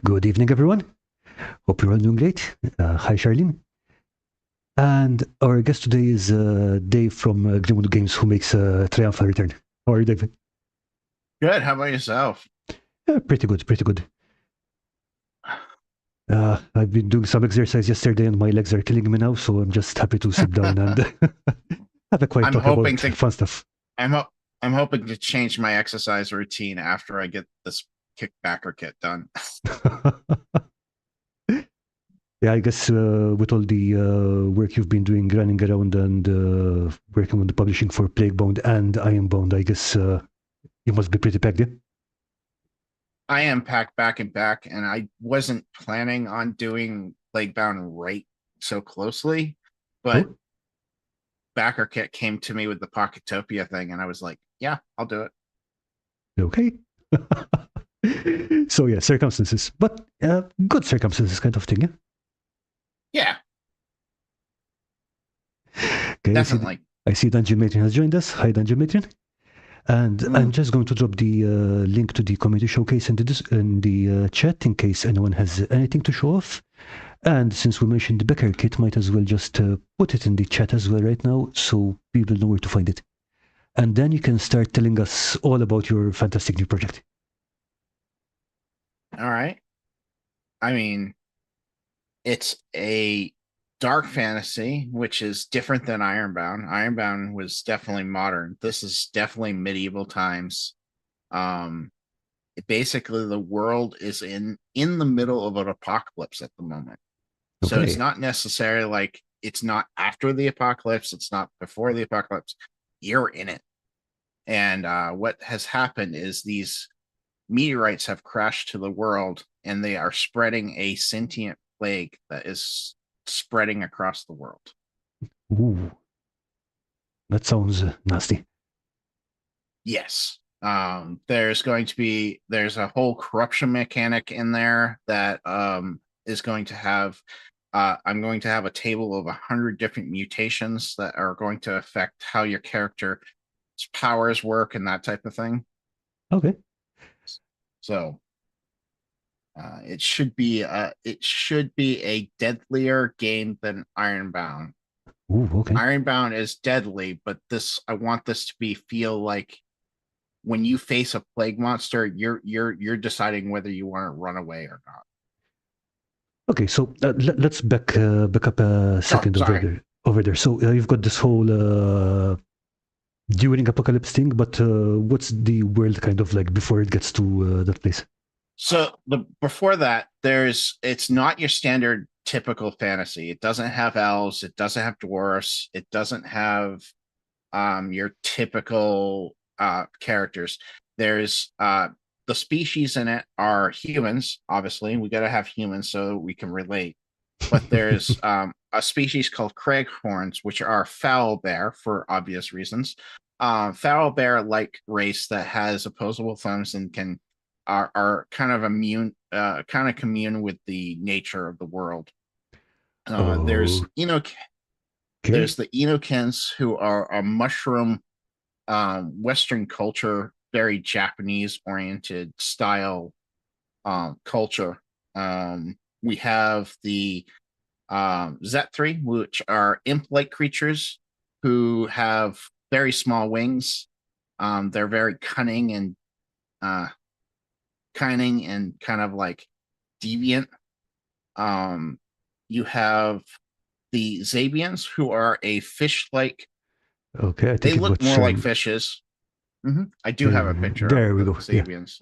Good evening, everyone. Hope you're all doing great. Hi, Charlene. And our guest today is Dave from Grimwood Games, who makes a triumphal return. How are you, Dave? Good. How about yourself? Pretty good, pretty good. I've been doing some exercise yesterday, and my legs are killing me now, so I'm just happy to sit down and have a quiet I'm talk hoping about to fun stuff. I'm ho- I'm hoping to change my exercise routine after I get this kickbacker kit done. Yeah, I guess with all the work you've been doing, running around and working on the publishing for Plaguebound and Ironbound, I guess you must be pretty packed, yeah? I am packed back and back, and I wasn't planning on doing Plaguebound right so closely, but Oh, backer kit came to me with the Pocketopia thing, and I was like, yeah, I'll do it. okay. So yeah, circumstances, but good circumstances, kind of thing. Yeah. Yeah, Okay, definitely. I see Dungeon Matron has joined us. Hi, Dungeon Matron. And I'm Mm. just going to drop the link to the community showcase in the chat in case anyone has anything to show off. And since we mentioned the Becker kit, might as well just put it in the chat as well right now, so people know where to find it. And then you can start telling us all about your fantastic new project. All right. I mean, it's a dark fantasy, which is different than Ironbound. Ironbound was definitely modern. This is definitely medieval times. Um, Basically, the world is in the middle of an apocalypse at the moment. So it's Okay. not necessarily like it's not after the apocalypse. It's not before the apocalypse. You're in it. And what has happened is these meteorites have crashed to the world, and they are spreading a sentient plague that is spreading across the world. Ooh, that sounds nasty. Yes. There's a whole corruption mechanic in there that is going to have I'm going to have a table of 100 different mutations that are going to affect how your character's powers work and that type of thing. Okay. So it should be a deadlier game than Ironbound. Ooh, okay. Ironbound is deadly, but this I want this to be feel like when you face a plague monster, you're deciding whether you want to run away or not. Okay, so let's back up a Sorry, second over sorry. there. Over there. So you've got this whole during apocalypse thing, but what's the world kind of like before it gets to that place? So the before that, there's it's not your standard typical fantasy. It doesn't have elves, it doesn't have dwarfs, it doesn't have your typical characters. There's the species in it are humans, obviously. We gotta have humans so we can relate. But there's a species called Craighorns, which are foul bear for obvious reasons. Foul bear like race that has opposable thumbs and can are kind of immune, kind of commune with the nature of the world. Okay. There's the Enokins who are a mushroom Western culture, very Japanese oriented style culture. We have the Z3, which are imp-like creatures who have very small wings. They're very uh, cunning and kind of like deviant. Um, you have the Zabians, who are a fish-like. Okay, I They think it look was more like fishes. I do have a picture of there we the go. Yeah. Zabians.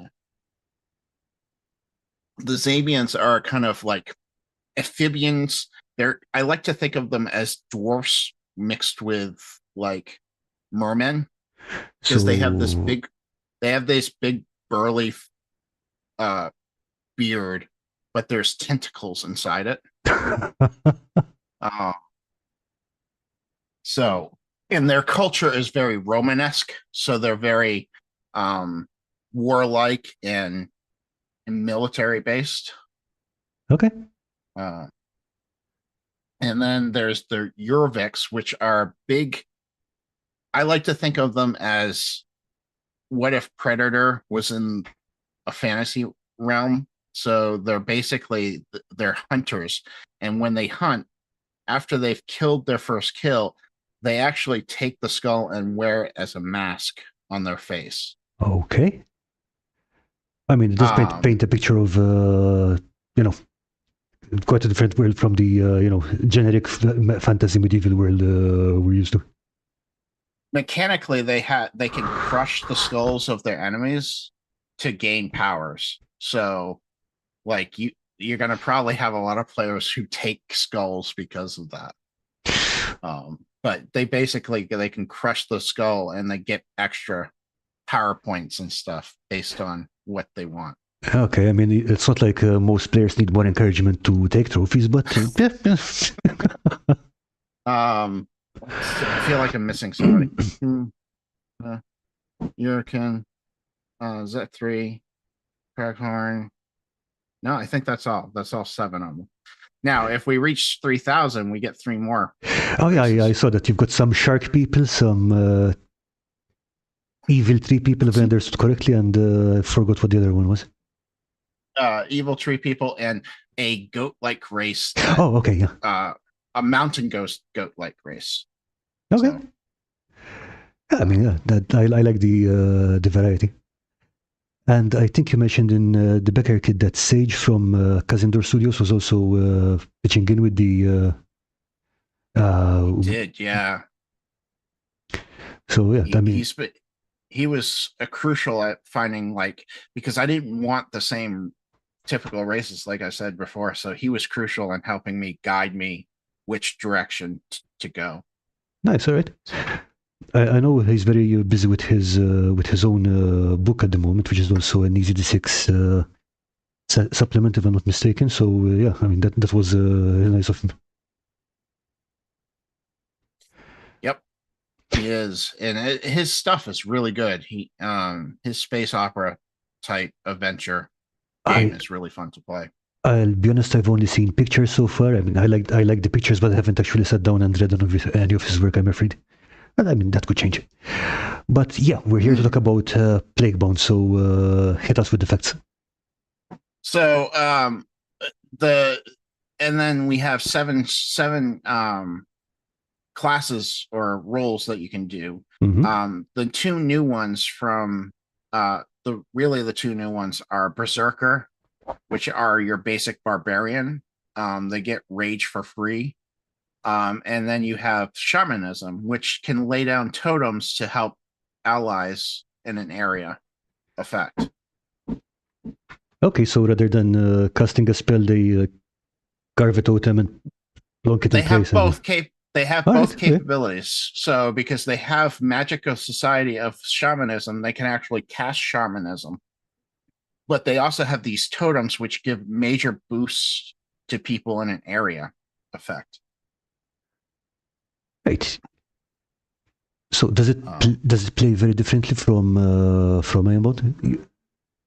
The Zabians are kind of like amphibians. I like to think of them as dwarfs mixed with like mermen because So they have this big burly uh beard, but there's tentacles inside it. Uh so and their culture is very Romanesque, so they're very um warlike and military based. okay. Uh and then there's the Urvix, which are big. I like to think of them as what if Predator was in a fantasy realm? So they're hunters, and when they hunt, after they've killed their first kill, they actually take the skull and wear it as a mask on their face. Okay. I mean, it does Um, paint a picture of you know, quite a different world from the generic fantasy medieval world we're used to. Mechanically, they can crush the skulls of their enemies to gain powers. So, like you're gonna probably have a lot of players who take skulls because of that. But they can crush the skull and they get extra power points and stuff based on what they want. Okay, I mean, it's not like most players need more encouragement to take trophies, but yeah. I feel like I'm missing somebody. Yurkin, Z3, Crackhorn. No, I think that's all. That's all 7 of them. Now, if we reach 3,000, we get 3 more. Oh yeah, I saw that you've got some shark people, some evil tree people, if I understood correctly, and I forgot what the other one was. Evil tree people and a goat-like race. Oh, okay, yeah. A mountain goat-like race. Okay. So. Yeah, I mean, yeah, that I like the variety. And I think you mentioned in the Becker kit that Sage from Kazindor Studios was also pitching in with the. Did, yeah. So yeah, he was a crucial at finding, like, because I didn't want the same typical races, like I said before. So he was crucial in helping me guide me which direction to go. Nice, all right. I know he's very busy with his own book at the moment, which is also an Easy D6 supplement, if I'm not mistaken. So yeah, I mean that was nice of him. Yep, he is, and his stuff is really good. His space opera type adventure game is really fun to play. I'll be honest, I've only seen pictures so far. I mean, I like the pictures, but I haven't actually sat down and read any of his work, I'm afraid. But I mean, that could change. But yeah, we're here to talk about Plaguebound, so hit us with the facts. So and then we have seven classes or roles that you can do. Mm-hmm. The 2 new ones from the 2 new ones are Berserker, which are your basic barbarian. They get rage for free. And then you have Shamanism, which can lay down totems to help allies in an area effect. Okay, so rather than casting a spell, they carve a totem and plonk it in place. They have both capabilities. So because they have Magical Society of Shamanism, they can actually cast Shamanism. But they also have these totems which give major boosts to people in an area effect. Right. So does it play very differently from Ironbound?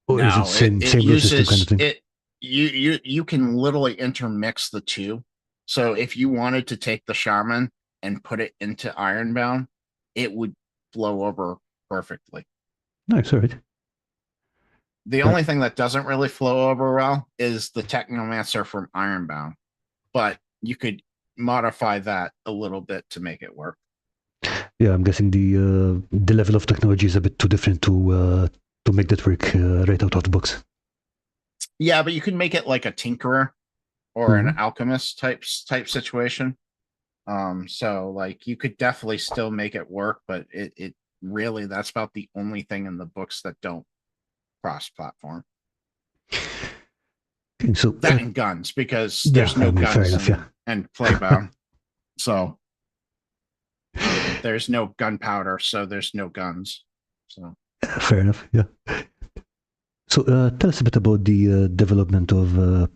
Or no, is it same rule system kind of thing? You can literally intermix the two. So if you wanted to take the shaman and put it into Ironbound, it would flow over perfectly. Nice, all right. The only thing that doesn't really flow over well is the Technomancer from Ironbound, but you could modify that a little bit to make it work. Yeah, I'm guessing the level of technology is a bit too different to make that work right out of the box. Yeah, but you can make it like a tinkerer or an alchemist type situation. So like you could definitely still make it work, but it really, that's about the only thing in the books that don't cross-platform. Okay, so that and guns, because there's no guns and Plaguebound. So there's no gunpowder, so there's no guns. So fair enough, yeah. So tell us a bit about the development of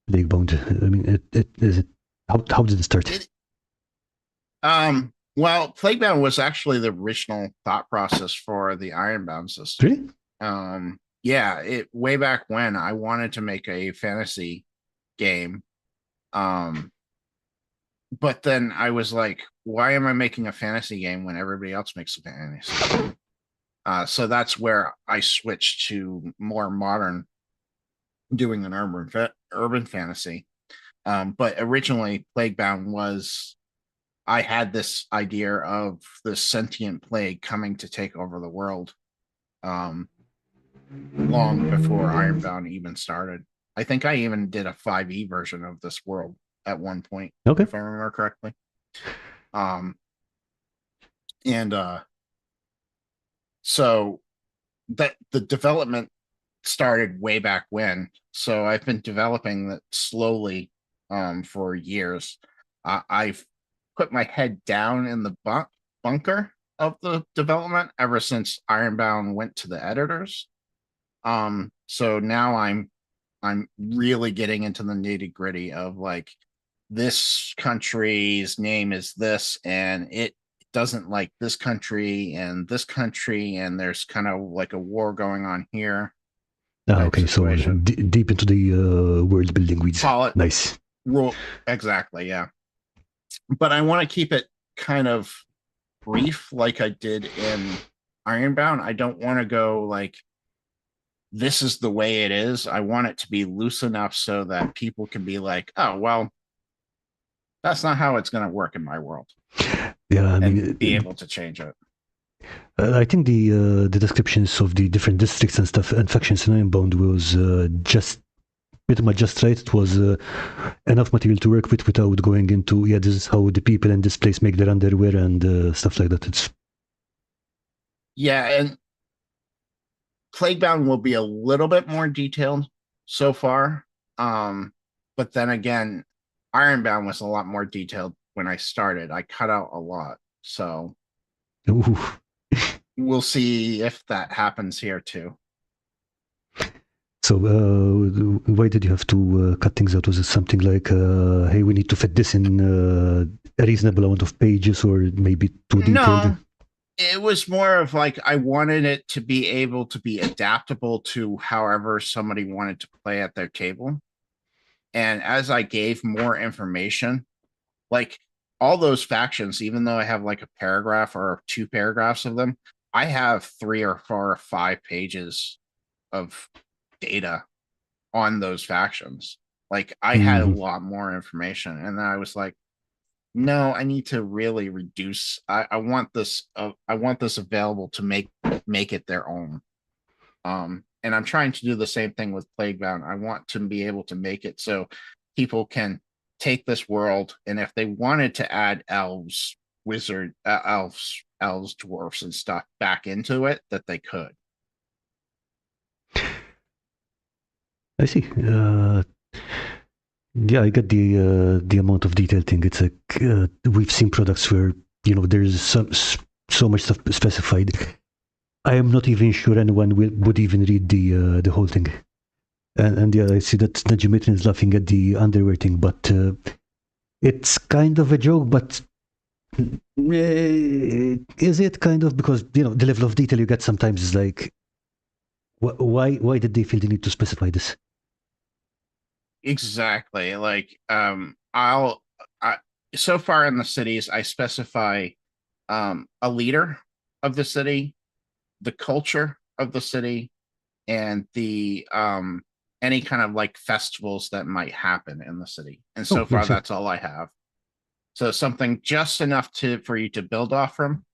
Plaguebound. I mean, how did it start? Well, Plaguebound was actually the original thought process for the Ironbound system. Really? Yeah, way back when I wanted to make a fantasy game. But then I was like, why am I making a fantasy game when everybody else makes a fantasy? So that's where I switched to more modern doing an urban fantasy. But originally, Plaguebound was I had this idea of this sentient plague coming to take over the world um, long before Ironbound even started. I think I even did a 5e version of this world at one point, Okay. if I remember correctly. Um, and so that the development started way back when. So I've been developing that slowly for years. I've put my head down in the bunker of the development ever since Ironbound went to the editors. So now I'm really getting into the nitty gritty of like this country's name is this and it doesn't like this country and this country and there's kind of like a war going on here type Okay, so situation. deep into the world building weeds. Call it Nice. rule exactly, yeah. But I want to keep it kind of brief like I did in Ironbound. I don't want to go like this is the way it is. I want it to be loose enough so that people can be like, oh, well, that's not how it's going to work in my world. Yeah, I and mean, be able to change it. I think the descriptions of the different districts and stuff and factions in Ironbound was just pretty much just right. It was enough material to work with without going into this is how the people in this place make their underwear and stuff like that. It's and Plaguebound will be a little bit more detailed so far. But then again, Ironbound was a lot more detailed when I started. I cut out a lot. So we'll see if that happens here too. So why did you have to cut things out? Was it something like, hey, we need to fit this in a reasonable amount of pages or maybe too detailed? No, it was more of like I wanted it to be able to be adaptable to however somebody wanted to play at their table. And as I gave more information, like all those factions, even though I have like a paragraph or 2 paragraphs of them, I have 3 or 4 or 5 pages of data on those factions. Like I had a lot more information, and then I was like, no, I need to really reduce. I want this. I want this available to make it their own. And I'm trying to do the same thing with Plaguebound. I want to be able to make it so people can take this world, and if they wanted to add elves, elves, dwarfs, and stuff back into it, that they could. I see. Yeah, I get the amount of detail thing. It's like we've seen products where there's so much stuff specified. I am not even sure anyone would even read the whole thing. And yeah, I see that Najimitrin is laughing at the underwear thing, but it's kind of a joke. But is it kind of, because the level of detail you get sometimes is like, why did they feel the need to specify this? Exactly. Like so far in the cities, I specify a leader of the city, the culture of the city, and the any kind of like festivals that might happen in the city. And so far that's all I have. So something just enough for you to build off from.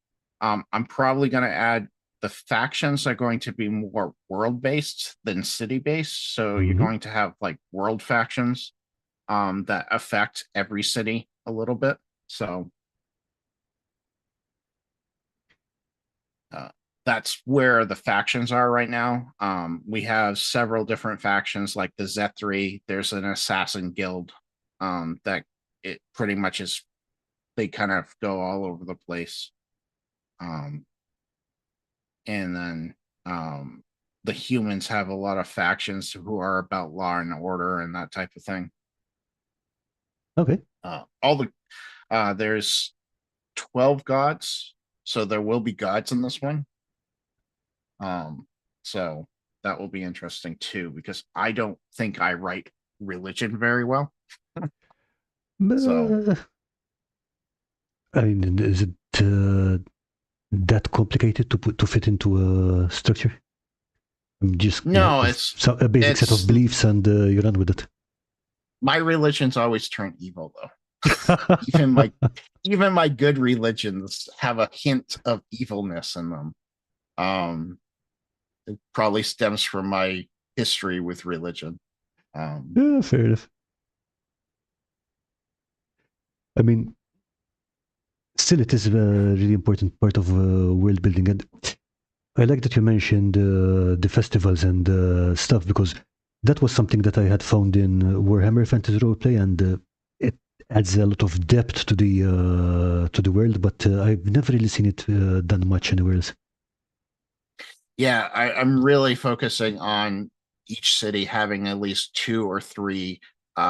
I'm probably going to add the factions are going to be more world-based than city-based. So you're going to have like world factions that affect every city a little bit. So that's where the factions are right now. We have several different factions like the Z3. There's an assassin guild that it pretty much is, they kind of go all over the place. And then the humans have a lot of factions who are about law and order and that type of thing. Okay. There's 12 gods, so there will be gods in this one. So that will be interesting too, because I don't think I write religion very well. So I mean, is it that complicated to fit into a structure? Just No, a basic set of it's beliefs, and you run with it. my religions always turn evil though. Even my good religions have a hint of evilness in them. Um, it probably stems from my history with religion. Yeah, fair enough. I mean, still, it is a really important part of world building, and I like that you mentioned the festivals and stuff, because that was something that I had found in Warhammer Fantasy Roleplay, and it adds a lot of depth to the world. But I've never really seen it done much anywhere else. Yeah, I'm really focusing on each city having at least 2 or 3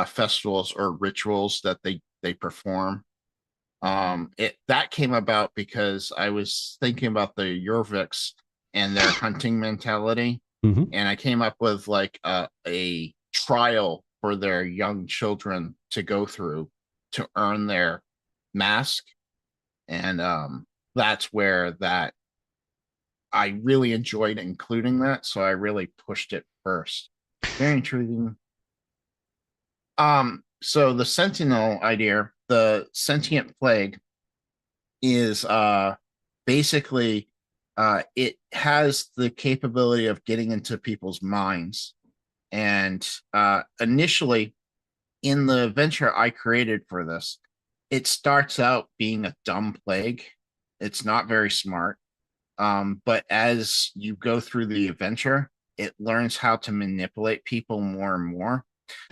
festivals or rituals that they perform. It that came about because I was thinking about the Jorviks and their hunting mentality, Mm-hmm. and I came up with like a trial for their young children to go through to earn their mask, and that's where that I really enjoyed including that, so I really pushed it first. Very intriguing. So the Sentinel idea, the sentient plague, is basically it has the capability of getting into people's minds. And initially, in the adventure I created for this, it starts out being a dumb plague. It's not very smart. But as you go through the adventure, it learns how to manipulate people more and more.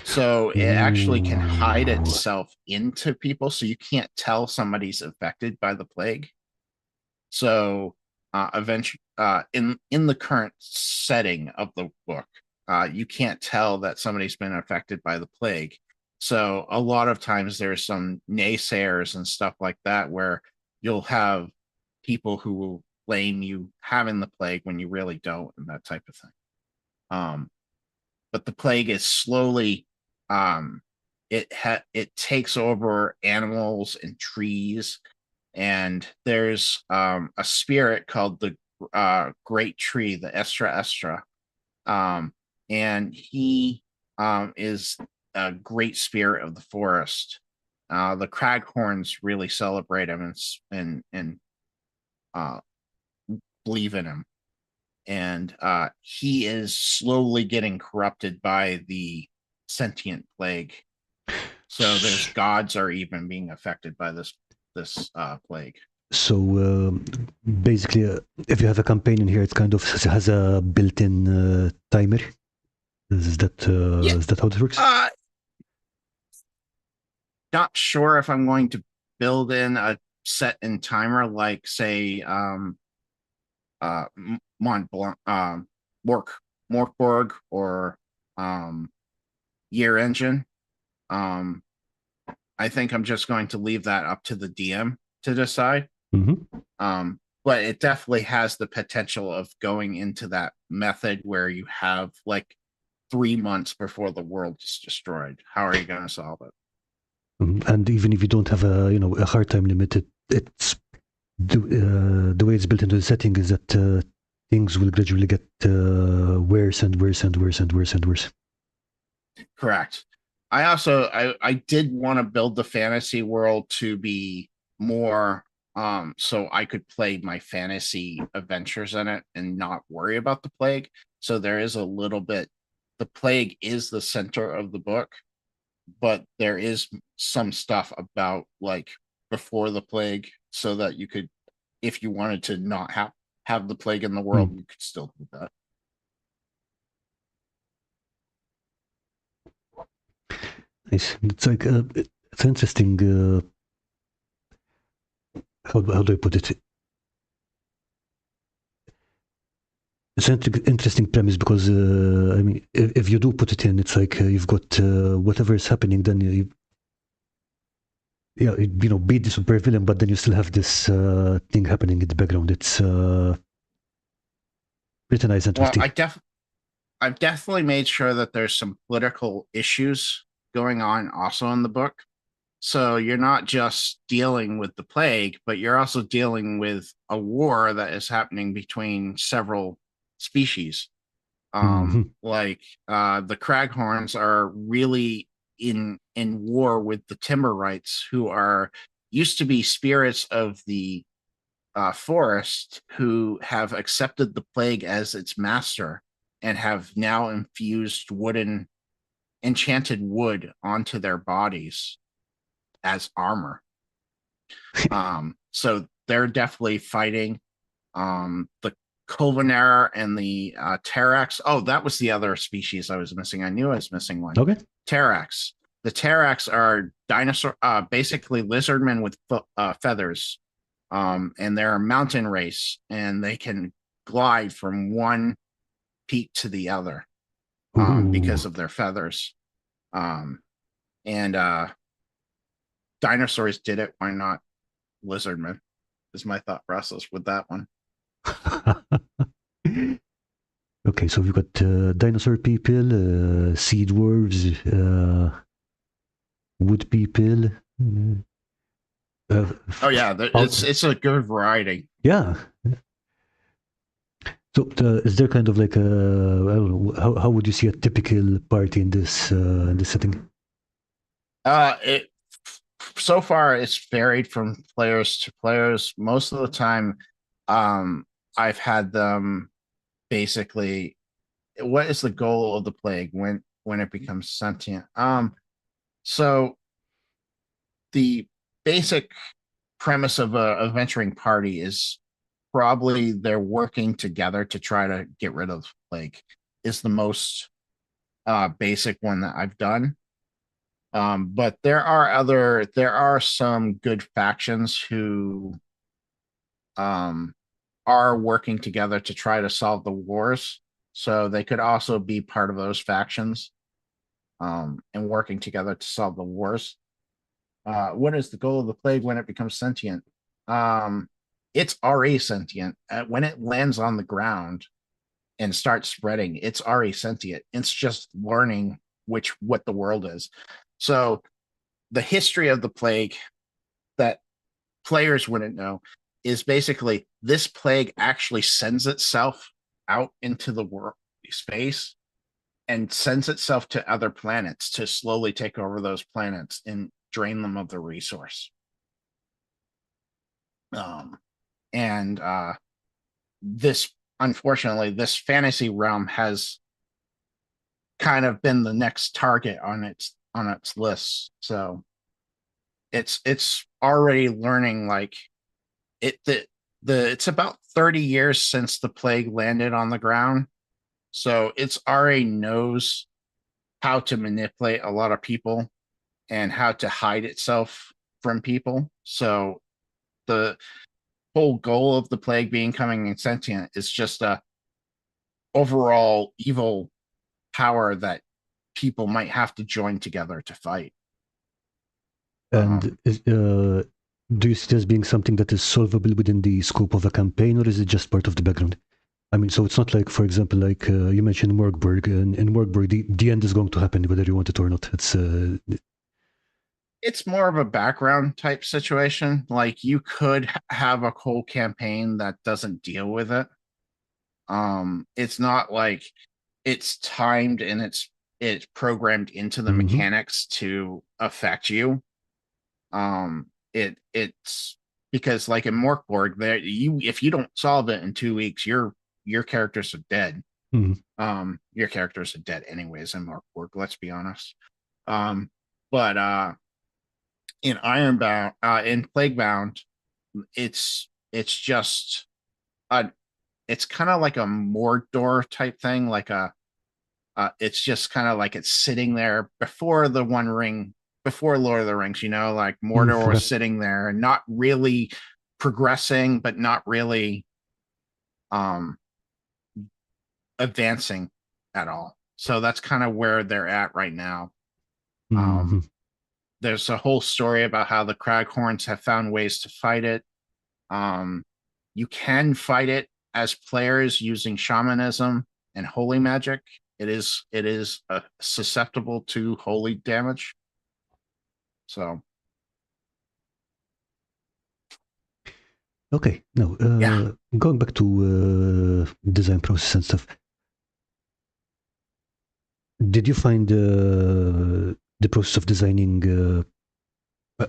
So it actually can hide Ooh. itself into people, so you can't tell somebody's affected by the plague. So eventually, in the current setting of the book, you can't tell that somebody's been affected by the plague. So a lot of times there's some naysayers and stuff like that where you'll have people who will blame you having the plague when you really don't, and that type of thing. Um, but the plague is slowly it takes over animals and trees, and there's a spirit called the great tree, the Estra Estra, um, and he is a great spirit of the forest. The Craghorns really celebrate him and uh, believe in him, and he is slowly getting corrupted by the sentient plague. So there's gods are even being affected by this plague. So basically, if you have a campaign in here, it kind of has a built-in timer. Yeah, Is that how it works? uh, not sure if I'm going to build in a set and timer like say Mont Blanc, Morkborg or um, Year Engine. Um, I think I'm just going to leave that up to the DM to decide. Mm-hmm. But it definitely has the potential of going into that method where you have like 3 months before the world is destroyed. How are you going to solve it? And even if you don't have a hard time limit, it's the way it's built into the setting is that things will gradually get worse and worse and worse and worse and worse. Correct. I did want to build the fantasy world to be more so I could play my fantasy adventures in it and not worry about the plague. So there is a little bit, the plague is the center of the book, but there is some stuff about like before the plague so that you could, if you wanted to not have the plague in the world, Mm, you could still do that. nice. It's like it's interesting. How do I put it? It's an interesting premise because I mean, if you do put it in, it's like you've got whatever is happening, then be the supervillain, but then you still have this thing happening in the background. It's pretty nice and Well, twisty. I've definitely made sure that there's some political issues going on also in the book. So you're not just dealing with the plague, but you're also dealing with a war that is happening between several species. Mhm. The Craghorns are really in war with the Timberites, who are used to be spirits of the forest who have accepted the plague as its master and have now infused enchanted wood onto their bodies as armor. So they're definitely fighting. The Colvinator and the Terax. Oh, that was the other species I was missing. I knew I was missing one. Okay. Terax. The Terax are dinosaur, basically lizardmen with feathers. And they're a mountain race, and they can glide from one peak to the other because Ooh. of their feathers. Um, and Dinosaurs did it. Why not lizardmen? Is my thought process with that one. Okay, so we've got dinosaur people, sea dwarves, wood people. Oh yeah, it's a good variety. Yeah. So is there kind of like a, I don't know, how would you see a typical party in this setting? It so far it's varied from players to players. Most of the time, I've had them basically. What is the goal of the plague when it becomes sentient? So the basic premise of a venturing party is probably they're working together to try to get rid of the plague. Is the most basic one that I've done. But there are some good factions who um, are working together to try to solve the wars. So they could also be part of those factions and working together to solve the wars. What is the goal of the plague when it becomes sentient? Um, it's already sentient. When it lands on the ground and starts spreading, it's already sentient. It's just learning what the world is. So the history of the plague that players wouldn't know is basically this plague actually sends itself out into the world space and sends itself to other planets to slowly take over those planets and drain them of the resource. Um, and this, unfortunately, this fantasy realm has kind of been the next target on its list. So it's already learning like it's about 30 years since the plague landed on the ground. So it's already knows how to manipulate a lot of people and how to hide itself from people. So the whole goal of the plague being coming insentient is just a overall evil power that people might have to join together to fight. And do you see this being something that is solvable within the scope of a campaign, or is it just part of the background? I mean, so it's not like, for example, like you mentioned Morgborg, and in Morgborg, the end is going to happen whether you want it or not. It's more of a background type situation. Like you could have a whole campaign that doesn't deal with it. It's not like it's timed and it's programmed into the Mhm. mechanics to affect you. It's because like in Morkborg, there you if you don't solve it in 2 weeks, your characters are dead. Mhm. Your characters are dead anyways in Morkborg, let's be honest. But in Ironbound, in Plaguebound, it's just a it's kind of like a Mordor type thing, like a it's just kind of like it's sitting there before the One Ring, before Lord of the Rings, like Mordor was Okay. sitting there and not really progressing, but not really um advancing at all. So that's kind of where they're at right now. Um, Mhm. there's a whole story about how the Craghorns have found ways to fight it. Um, you can fight it as players using shamanism and holy magic. It is susceptible to holy damage. So Okay. Now, yeah, going back to design process and stuff. did you find the process of designing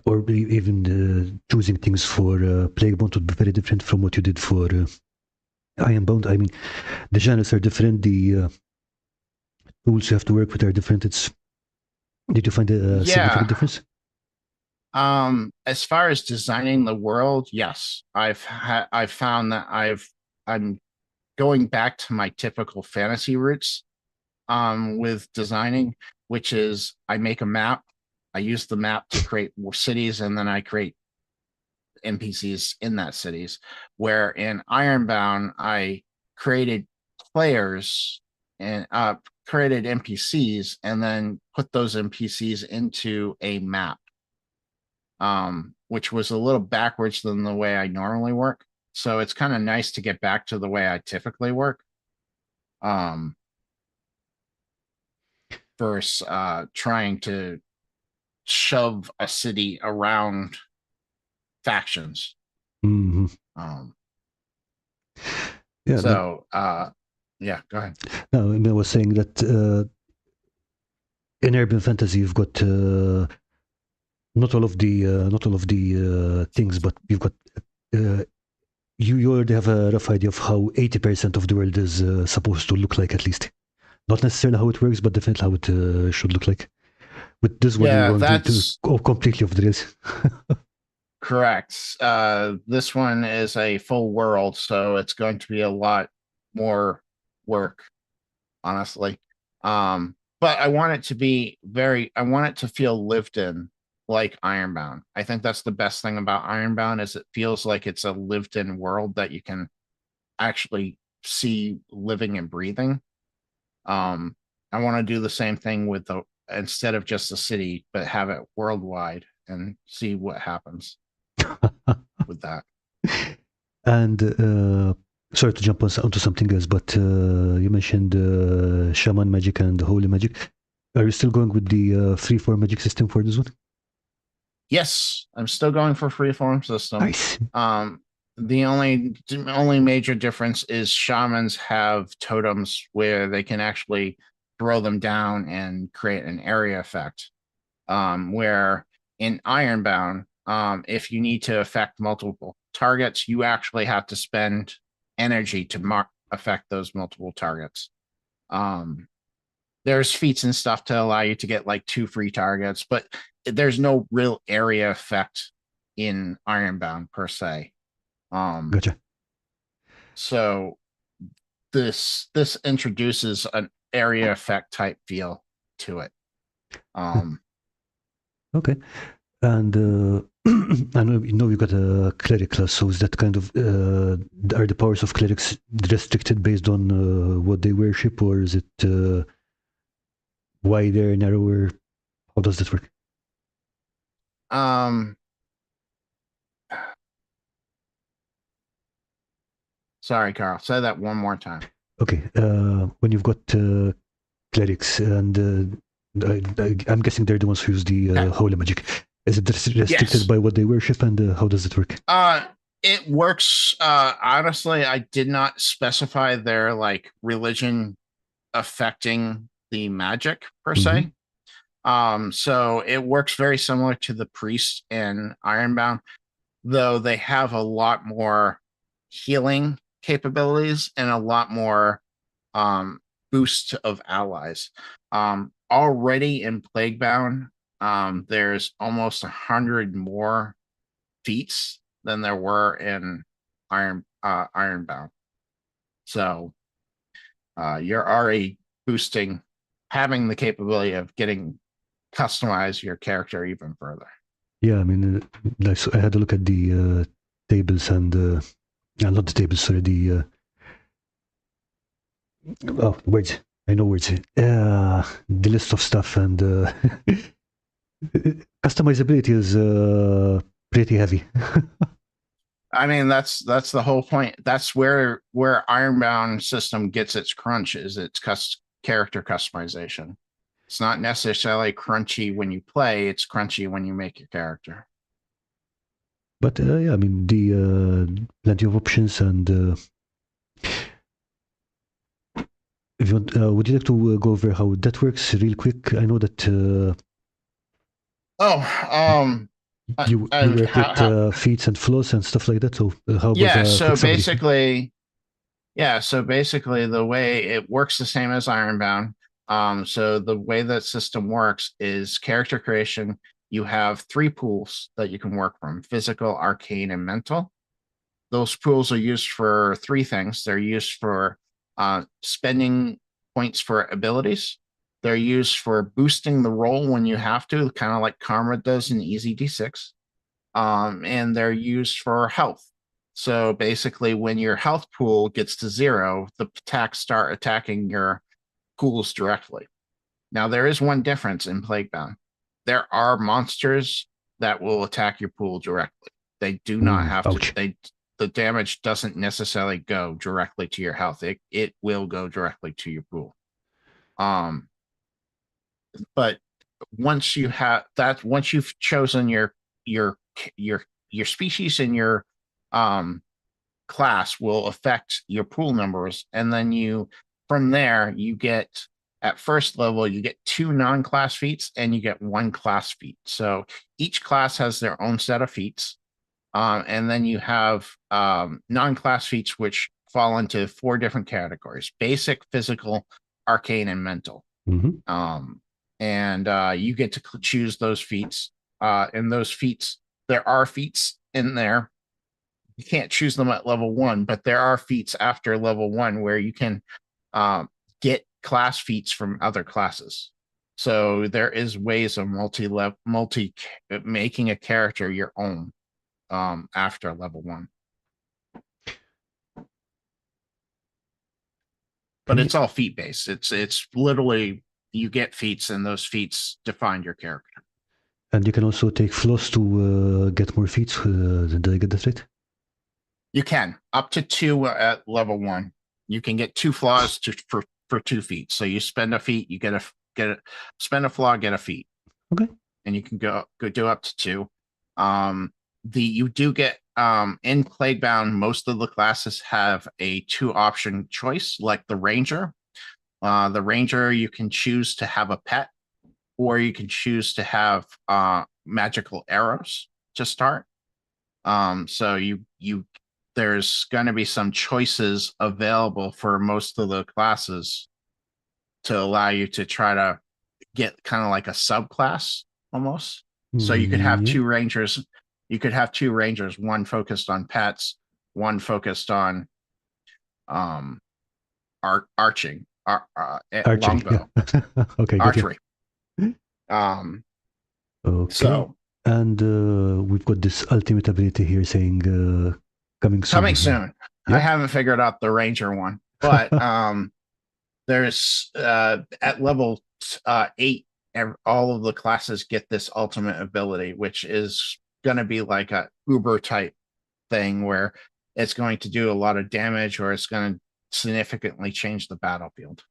or even choosing things for Plaguebound would be very different from what you did for Ironbound? I mean, the genres are different, the tools you have to work with are different. Did you find a significant Yeah. difference? As far as designing the world, yes, I've found that I'm going back to my typical fantasy roots with designing, which is I make a map. I use the map to create more cities, and then I create NPCs in that cities. Where in Ironbound, I created players and created NPCs, and then put those NPCs into a map, which was a little backwards than the way I normally work. So it's kind of nice to get back to the way I typically work. Um, versus trying to shove a city around factions. Mm-hmm. Um, Yeah, no, so yeah, go ahead. no, I was saying that in urban fantasy you've got not all of the things, but you've got uh, you already have a rough idea of how 80% of the world is supposed to look like, at least. Not necessarily how it works, but definitely how it should look like. With this one, you're Yeah, going to that's go completely off the rails. correct. This one is a full world, so it's going to be a lot more work, honestly. But I want it to be I want it to feel lived in, like Ironbound. I think that's the best thing about Ironbound is it feels like it's a lived in world that you can actually see living and breathing. Um, I want to do the same thing with the instead of just the city, but have it worldwide and see what happens with that. And sorry to jump onto something else, but you mentioned shaman magic and holy magic. Are you still going with the free-form magic system for this one? Yes, I'm still going for freeform system. Nice. The only major difference is shamans have totems where they can actually throw them down and create an area effect. Where in Ironbound, if you need to affect multiple targets, you actually have to spend energy to affect those multiple targets. Um, there's feats and stuff to allow you to get like 2 free targets, but there's no real area effect in Ironbound per se. Um, Gotcha. so this introduces an area effect type feel to it. Um, Okay. And I know you got a cleric class, so is that kind of are the powers of clerics restricted based on what they worship, or is it wider, narrower? How does that work? um, sorry, Karl. Say that one more time. Okay, when you've got clerics, and I'm guessing they're the ones who use the Okay. holy magic. Is it restricted Yes. by what they worship, and how does it work? It works. Honestly, I did not specify their like religion affecting the magic per Mm-hmm. se. So it works very similar to the priest in Ironbound, though they have a lot more healing capabilities and a lot more um boost of allies. Already in Plaguebound, there's almost 100 more feats than there were in Ironbound. So you're already boosting, having the capability of getting customize your character even further. Yeah, I mean, I had a look at the tables and not the tables, sorry, the words. I know words. The list of stuff and customizability is pretty heavy. I mean, that's the whole point. That's where Ironbound system gets its crunch is its character customization. It's not necessarily crunchy when you play; it's crunchy when you make your character. But yeah, I mean, the plenty of options, and if you want, would you like to go over how that works real quick? I know that Oh, you work with how feats and flows and stuff like that. So how about yeah, a quick summary? so basically the way it works the same as Ironbound. So the way that system works is character creation. You have three pools that you can work from: physical, arcane, and mental. Those pools are used for three things. They're used for spending points for abilities. They're used for boosting the roll when you have to, kind of like Karma does in Easy D6. And they're used for health. So basically, when your health pool gets to 0, the attacks start attacking your pools directly. Now, there is one difference in Plaguebound. There are monsters that will attack your pool directly. They do not have to. Ouch. The damage doesn't necessarily go directly to your health. It will go directly to your pool. But once you've chosen your your species and your um class will affect your pool numbers, and then from there you get, at first level, you get 2 non-class feats and you get 1 class feat. So each class has their own set of feats. And then you have non-class feats, which fall into 4 different categories: basic, physical, arcane, and mental. Mm-hmm. And you get to choose those feats. And those feats, there are feats in there. You can't choose them at level 1, but there are feats after level 1 where you can get class feats from other classes. So there is ways of multi making a character your own after level 1. But Okay. it's all feat based. It's literally, you get feats and those feats define your character. And you can also take floss to get more feats. Did I get that right? You can up to 2 at level 1. You can get 2 flaws for 2 feats. So you spend a feat, you get a spend a flaw, get a feat. Okay. And you can go do up to 2. You do get in Plaguebound, most of the classes have a 2 option choice, like the Ranger. The Ranger, you can choose to have a pet, or you can choose to have magical arrows to start. So there's going to be some choices available for most of the classes to allow you to try to get kind of like a subclass almost. So you could have Yeah. 2 rangers. You could have 2 rangers, one focused on pets, one focused on um arching, Archery. Yeah. longbow, Okay. Good. archery. Yeah. Um, Okay. so And we've got this ultimate ability here saying coming coming soon. soon. I Yep. haven't figured out the ranger one, but there's at level 8, all of the classes get this ultimate ability, which is going to be like a uber type thing where it's going to do a lot of damage, or it's going to significantly change the battlefield.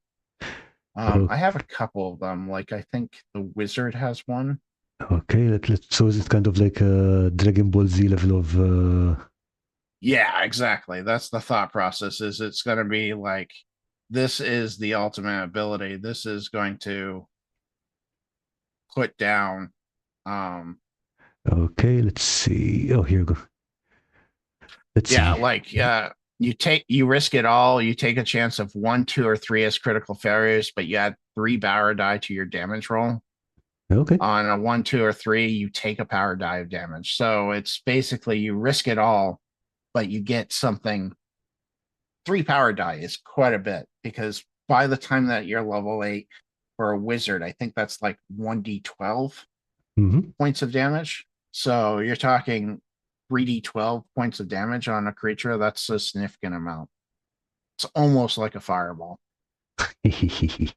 I have a couple of them. Like, I think the wizard has one. Okay. So is it kind of like a Dragon Ball Z level of Yeah, exactly. That's the thought process. Is it's going to be like, this is the ultimate ability. This is going to put down. Um, okay, let's see. Oh, here we go. Let's yeah, see. like you risk it all. You take a chance of 1, 2, or 3 as critical failures, but you add 3 power die to your damage roll. Okay. On a 1, 2, or 3, you take a power die of damage. So it's basically you risk it all, but you get something. 3 power die is quite a bit, because by the time that you're level 8 for a wizard, I think that's like 1d12 Mm-hmm. points of damage. So you're talking 3d12 points of damage on a creature. That's a significant amount. It's almost like a fireball. We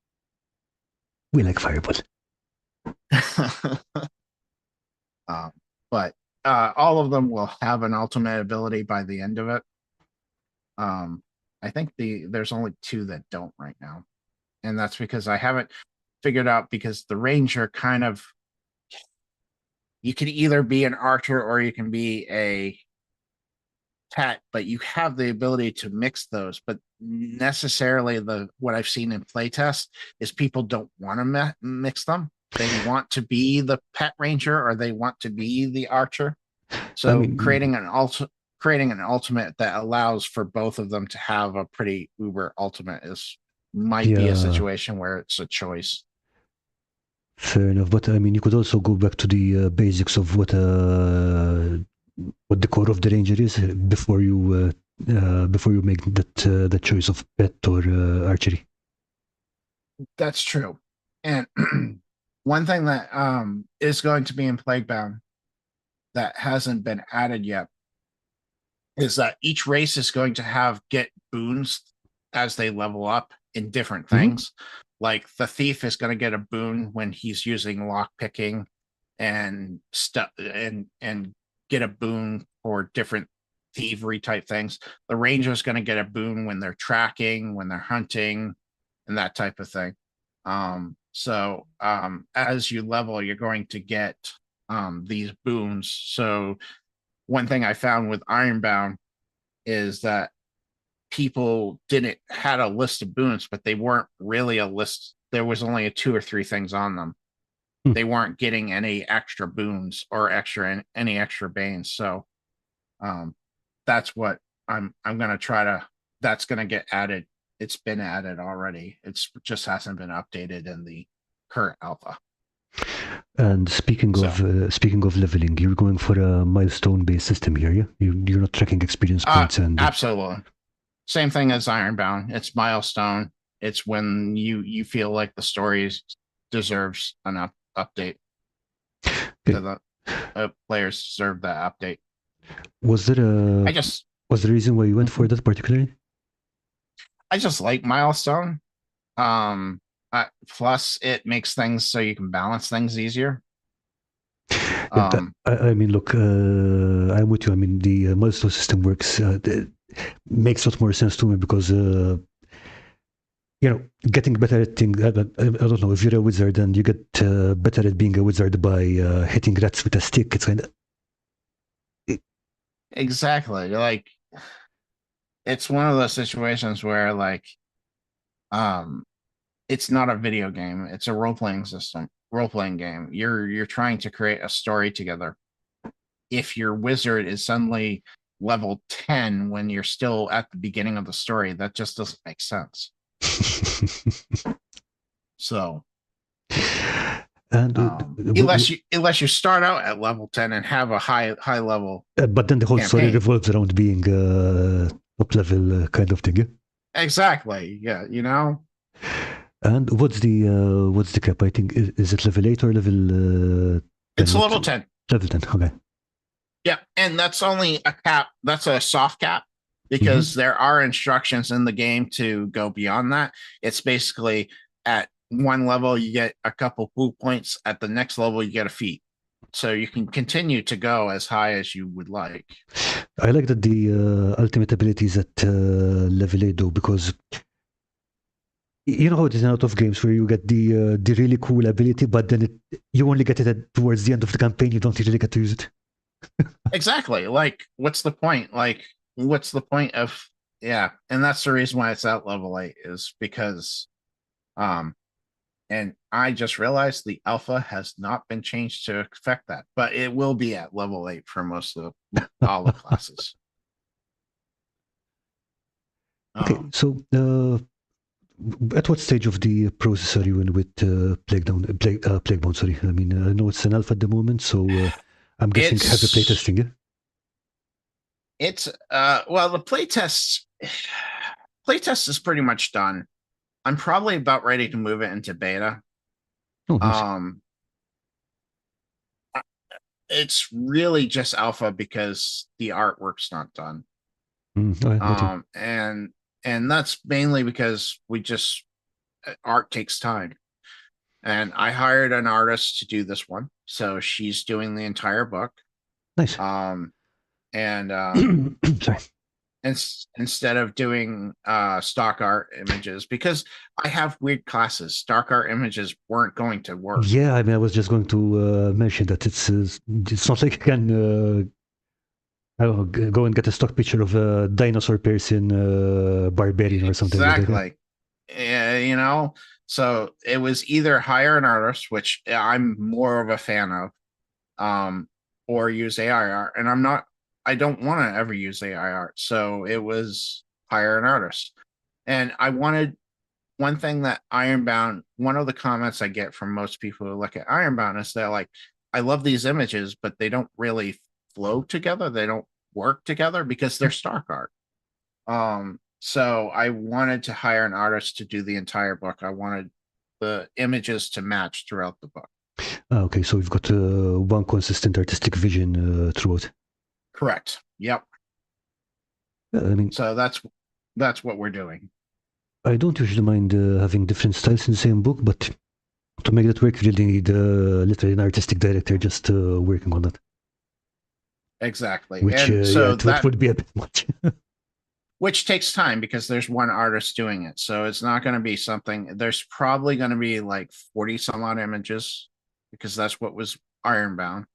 like Fireball. um, but all of them will have an ultimate ability by the end of it. I think there's only 2 that don't right now, and that's because I haven't figured out, because the ranger kind of, you can either be an archer or you can be a pet, but you have the ability to mix those. But necessarily the what I've seen in playtest is people don't want to mix them. They want to be the pet ranger or they want to be the archer. I So mean, creating an ultimate that allows for both of them to have a pretty uber ultimate is might be a yeah, situation where it's a choice. fair enough. But I mean, you could also go back to the basics of what the core of the ranger is before you make that choice of pet or archery. That's true. And one thing that is going to be in Plaguebound that hasn't been added yet is that each race is going to have get boons as they level up in different Mm-hmm. things. Like the thief is going to get a boon when he's using lock picking and stuff and get a boon for different thievery type things. The ranger is going to get a boon when they're tracking, when they're hunting, and that type of thing. As you level, you're going to get these boons. So one thing I found with Ironbound is that people didn't had a list of boons, but they weren't really a list. There was only a two or three things on them. They weren't getting any extra boons or any extra banes. So um, that's what I'm gonna try to. That's gonna get added. It's been added already. It's just hasn't been updated in the current alpha. And So speaking of leveling, you're going for a milestone-based system here, yeah? You're not tracking experience points and absolutely. Same thing as Ironbound. It's milestone. It's when you feel like the story deserves an update. okay. To the players deserve that update. Was there a I just was the reason why you went for that particularly? I just like milestone. Um, Plus it makes things so you can balance things easier. Yeah, Um, I mean, look, I'm with you. I mean, the milestone system works. Makes a lot more sense to me because getting better at things. I don't know if you're a wizard and you get better at being a wizard by hitting rats with a stick. It's kind of exactly. Like it's one of those situations where um it's not a video game, it's a role playing game. You're trying to create a story together. If your wizard is suddenly level 10 when you're still at the beginning of the story, that just doesn't make sense. So and unless you start out at level 10 and have a high level but then the whole story campaign. revolves around being top level kind of thing. Yeah? Exactly. Yeah, you know. And what's the cap? I think is it level 8 or level 10? It's level 10. Level 10. Okay. Yeah, and that's only a cap. That's a soft cap because there are instructions in the game to go beyond that. It's basically at one level you get a couple pool points, at the next level you get a feat. So you can continue to go as high as you would like. I like that the ultimate ability is at level 8 though, because you know how it is in a lot of games where you get the really cool ability, but then you only get it towards the end of the campaign. You don't really get to use it. Exactly. Like, what's the point? Like, what's the point of yeah? And that's the reason why it's at level 8 is because um and I just realized the alpha has not been changed to affect that, but it will be at level 8 for most of all the classes. Okay, Um, so at what stage of the process are you in with Plaguebound? Sorry, I mean I know it's an alpha at the moment, so I'm guessing heavy it's playtesting. Yeah? it's well the playtest is pretty much done. I'm probably about ready to move it into beta. Oh, nice. Um, it's really just alpha because the artwork's not done. Okay, got you. Um, and and that's mainly because we just art takes time. And I hired an artist to do this one, so she's doing the entire book. Nice. Um, and Sorry. instead of doing stock art images, because I have weird classes, stock art images weren't going to work. Yeah, I mean, I was just going to mention that it's not like you can Oh, go and get a stock picture of a dinosaur person, barbarian or something like that. Exactly. You know, so it was either hire an artist, which I'm more of a fan of, or use AI art. And I don't want to ever use AI art. So it was hire an artist. And I wanted one thing that Ironbound, one of the comments I get from most people who look at Ironbound is they're like, I love these images, but they don't really flow together. They don't work together because they're stock art. So I wanted to hire an artist to do the entire book. I wanted the images to match throughout the book. Okay, so we've got one consistent artistic vision throughout. Correct. Yep. I mean, So that's what we're doing. I don't usually mind having different styles in the same book, but to make that work, you really need literally an artistic director just working on that. Exactly. Which, And yeah, so it that would be a bit much. which takes time because there's one artist doing it. So it's not going to be something, there's probably going to be like 40 some odd images because that's what was Ironbound.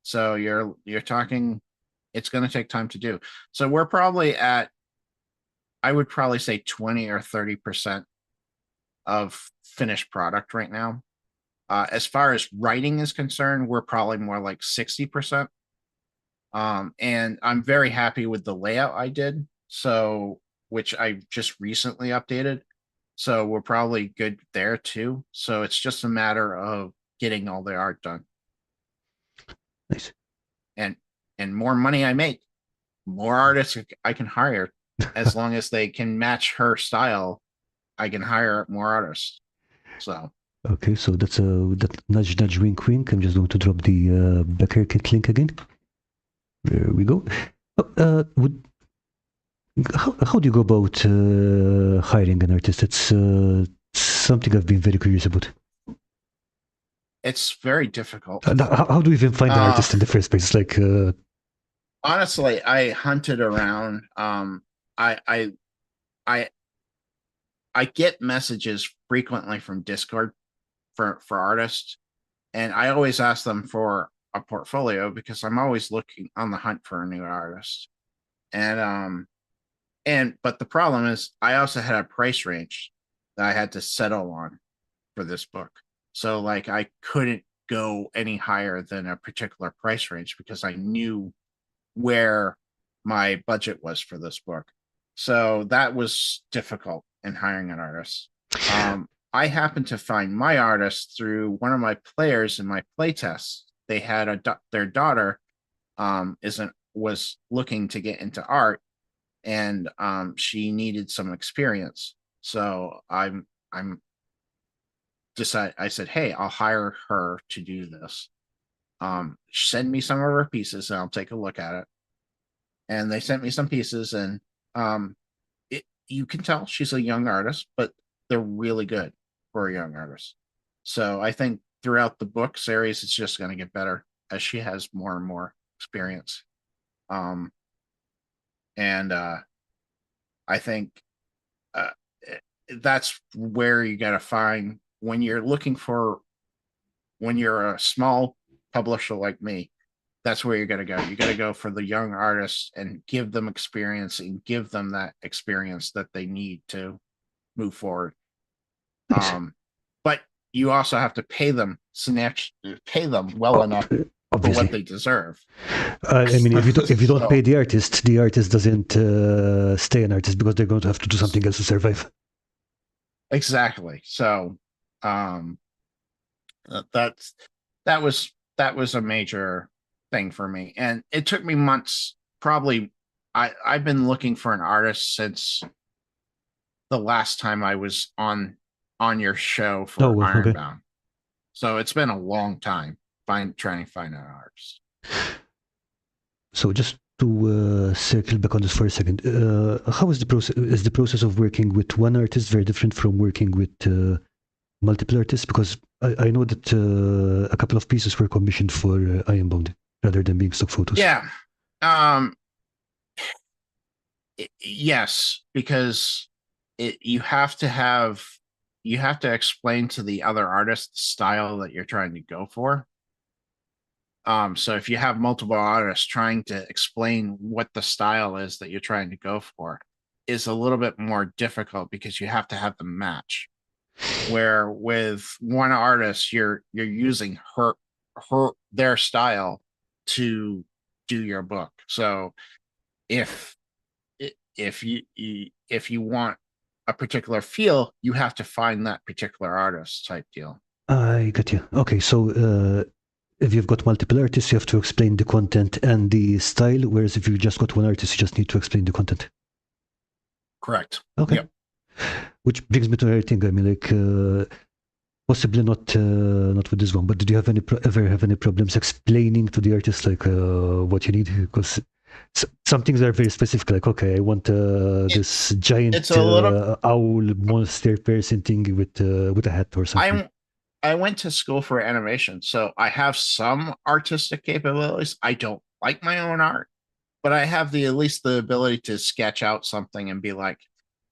So you're talking, it's going to take time to do. So we're probably at, I would probably say 20 or 30% of finished product right now. As far as writing is concerned, we're probably more like 60%. And I'm very happy with the layout I did. So, which I just recently updated. So we're probably good there too. So it's just a matter of getting all the art done. Nice. And more money I make, more artists I can hire. As long as they can match her style, I can hire more artists. So Okay, so that's that nudge, nudge, wink, wink. I'm just going to drop the Becker kit link again. There we go. Would how do you go about hiring an artist? It's something I've been very curious about. it's very difficult. How do you even find an Uh, artist in the first place? Like, Honestly, I hunted around. I I I I get messages frequently from Discord for artists, and I always ask them for a portfolio because I'm always looking on the hunt for a new artist. And but the problem is I also had a price range that I had to settle on for this book. So like I couldn't go any higher than a particular price range because I knew where my budget was for this book. So that was difficult in hiring an artist. I happened to find my artist through one of my players in my playtest. They had their daughter isn't was looking to get into art, and she needed some experience. So I'm decided. I said, hey, I'll hire her to do this. Send me some of her pieces, and I'll take a look at it. And they sent me some pieces, and um, you can tell she's a young artist, but they're really good for a young artist. So I think throughout the book series, it's just going to get better as she has more and more experience. Um, and I think uh, that's where you got to find when you're looking for when you're a small publisher like me. That's where you're going to go. You got to go for the young artists and give them experience and give them that experience that they need to move forward. nice. But you also have to pay them well Oh, enough for what obviously. they deserve. I mean, if you don't So pay the artist doesn't stay an artist because they're going to have to do something else to survive. exactly. So um, that's that was a major thing for me, and it took me months. Probably, I've been looking for an artist since the last time I was on your show Oh, for well, okay. Ironbound. So it's been a long time trying to find an artist. So just to circle back on this for a second, how is the process? Is the process of working with one artist very different from working with multiple artists? Because I know that a couple of pieces were commissioned for Ironbound rather than being stock photos. Yeah. Um yes, because you have to explain to the other artist the style that you're trying to go for. So if you have multiple artists trying to explain what the style is that you're trying to go for is a little bit more difficult because you have to have them match. Where with one artist, you're using their style to do your book. So if if you want a particular feel, you have to find that particular artist type deal. I got you. Okay, so if you've got multiple artists, you have to explain the content and the style, whereas if you just got one artist, you just need to explain the content. Correct. Okay. Yep. Which brings me to another thing. I mean, like, possibly not with this one, but did you have ever have any problems explaining to the artist like what you need? Because some things are very specific. Like, okay, I want this It's giant a little. owl monster person thing with a hat or something. I went to school for animation, so I have some artistic capabilities. I don't like my own art, but I have the at least the ability to sketch out something and be like,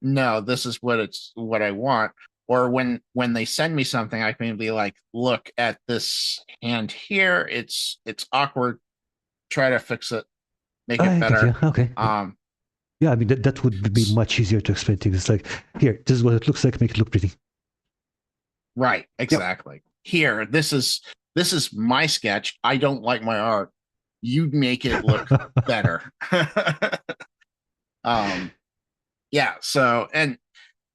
no, this is what I want. Or when they send me something, I can be like, look at this hand here. It's awkward. Try to fix it, make it I get you. better. Okay. Um, Yeah, I mean that would be much easier to explain things. It's like, here, this is what it looks like. Make it look pretty. right, Yep. exactly. Here, this is my sketch. I don't like my art. You make it look better. um, yeah. So, and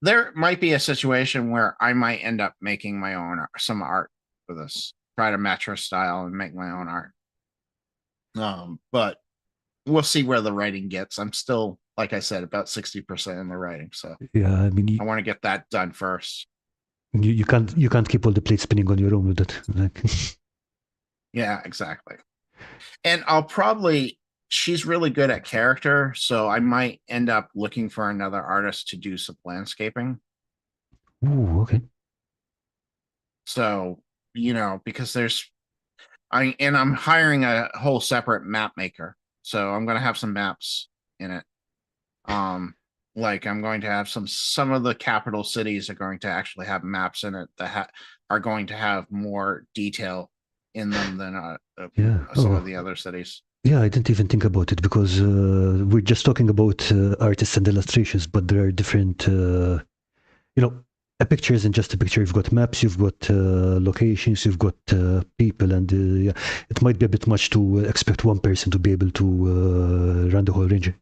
there might be a situation where I might end up making my own some art for this. Try to match her style and make my own art. But we'll see where the writing gets. I'm still, like I said, about 60% in the writing, so Yeah, I mean, I want to get that done first. you can't keep all the plates spinning on your own with it. Like, Yeah, exactly. And I'll probably she's really good at character, so I might end up looking for another artist to do some landscaping. ooh, okay. So, because I'm hiring a whole separate map maker. So I'm gonna have some maps in it. Um, like I'm going to have some of the capital cities are going to actually have maps in it that are going to have more detail in them than Yeah. some of Oh, the other cities. yeah. I didn't even think about it because we're just talking about artists and illustrations, but there are different. You know, a picture isn't just a picture. You've got maps, you've got locations, you've got people, and yeah, it might be a bit much to expect one person to be able to run the whole range.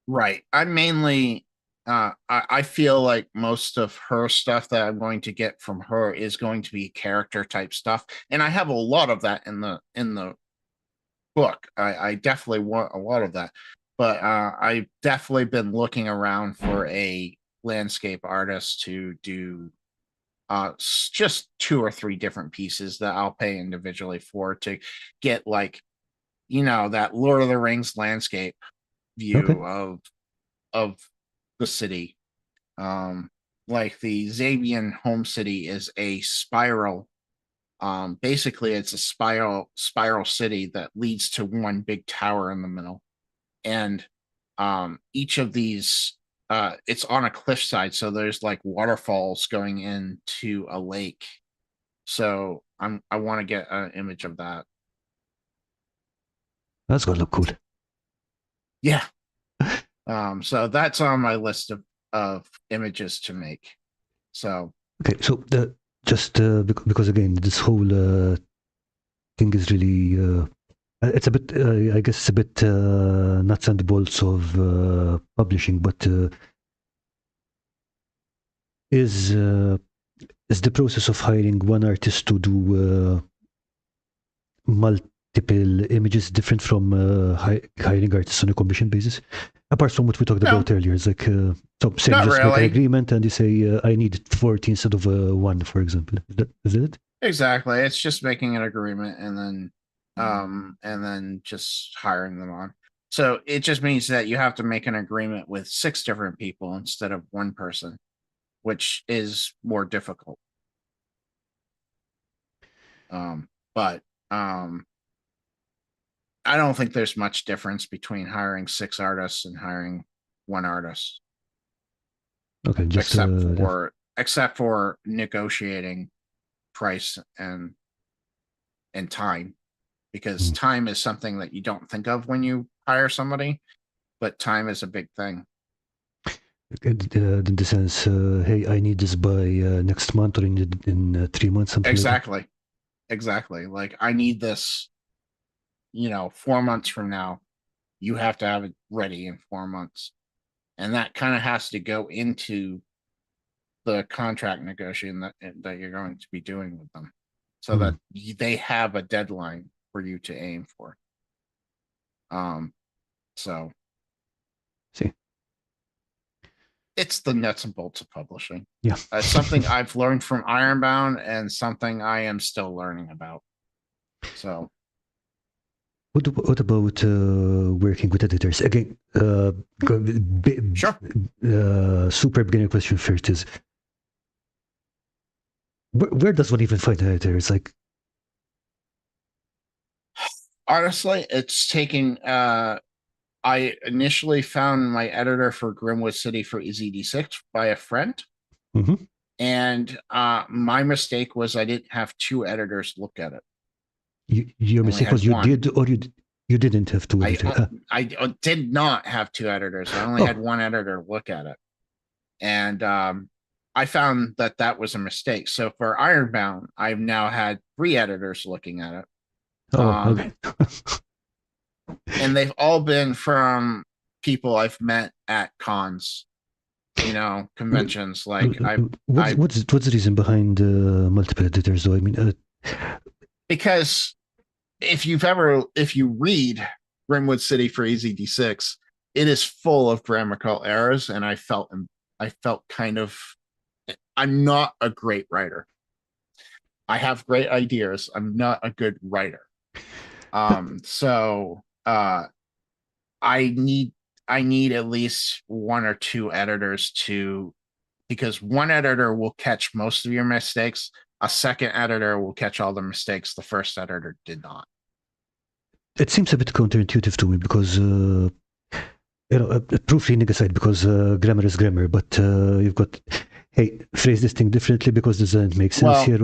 Right. I'm mainly I feel like most of her stuff that I'm going to get from her is going to be character type stuff. And I have a lot of that in the book. I definitely want a lot of that. But I've definitely been looking around for a landscape artist to do just two or three different pieces that I'll pay individually for to get like, that Lord of the Rings landscape Okay. view of the city. Um, like the Zavian home city is a spiral. Basically, it's a spiral city that leads to one big tower in the middle, and each of these it's on a cliffside, so there's like waterfalls going into a lake. So I want to get an image of that. That's gonna look cool. Yeah. So that's on my list of images to make. So Okay, so just because again, this whole thing is really it's a bit I guess it's a bit nuts and bolts of publishing, but is uh, is the process of hiring one artist to do multiple images different from hiring artists on a commission basis? Apart from what we talked no, about earlier, it's like so say you not just make an really. agreement and you say I need 40 instead of one, for example. Is that it? Exactly. It's just making an agreement and then just hiring them on. So it just means that you have to make an agreement with six different people instead of one person, which is more difficult. But I don't think there's much difference between hiring six artists and hiring one artist, Okay, just yeah. except for negotiating price and time. because time is something that you don't think of when you hire somebody, but time is a big thing. In the sense, hey, I need this by next month or in 3 months, something like that. Exactly. Exactly. Like, I need this, 4 months from now. You have to have it ready in 4 months. And that kind of has to go into the contract negotiation that you're going to be doing with them, so that they have a deadline for you to aim for. So See, it's the nuts and bolts of publishing. yeah. Something I've learned from Ironbound and something I am still learning about. So What about working with editors? Again, sure. Super beginner question first is, where does one even find an editor? It's like, Honestly, it's taking I initially found my editor for Grimwood City for EZD6 by a friend. And my mistake was I didn't have two editors look at it. Your mistake was you did, or you didn't have two editors? I did not have two editors. I only had one editor look at it. And I found that was a mistake. So for Ironbound, I've now had 3 editors looking at it. Okay. And they've all been from people I've met at cons, conventions. Like, what's the reason behind multiple editors, though? I mean, because if you read Grimwood City for EZD6, it is full of grammatical errors, and I felt kind of, I'm not a great writer. I have great ideas. I'm not a good writer. So I need at least 1 or 2 editors because one editor will catch most of your mistakes. A second editor will catch all the mistakes the first editor did not. It seems a bit counterintuitive to me because, proofreading aside, because grammar is grammar, but you've got, hey, phrase this thing differently because this doesn't make sense here,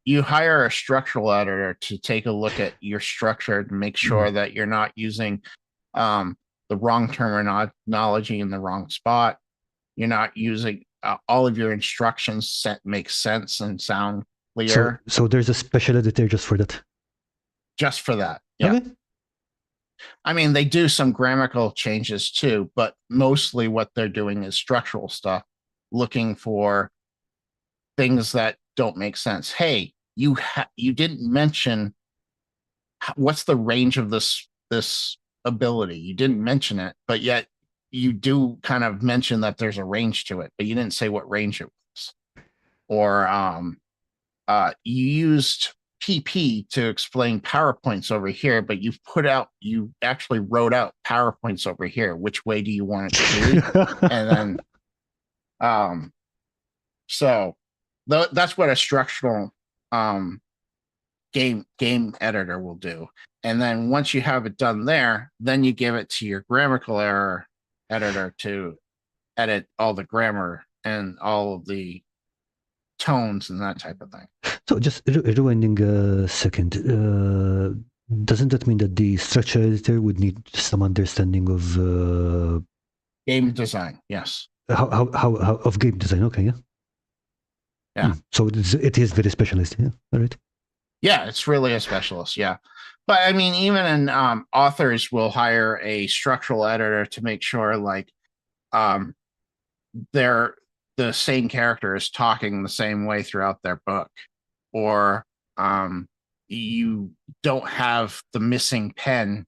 you hire a structural editor to take a look at your structure to make sure that you're not using the wrong terminology in the wrong spot. You're not using all of your instructions make sense and sound clear. So there's a special editor just for that. Just for that, yeah. Okay. I mean, they do some grammatical changes too, but mostly what they're doing is structural stuff, looking for things that don't make sense. Hey, you didn't mention what's the range of this ability. You didn't mention it, but yet you do kind of mention that there's a range to it, but you didn't say what range it was. Or you used PP to explain PowerPoints over here, but you actually wrote out PowerPoints over here. Which way do you want it to be? And then, so that's what a structural game editor will do. And then once you have it done there, then you give it to your grammatical error editor to edit all the grammar and all of the tones and that type of thing. So just rewinding a second, doesn't that mean that the structure editor would need some understanding of game design? Yes. How of game design? Okay, yeah. Yeah. So it is very specialist. Yeah. All right. Yeah, it's really a specialist. Yeah. But I mean, even in authors will hire a structural editor to make sure the same character is talking the same way throughout their book, or you don't have the missing pen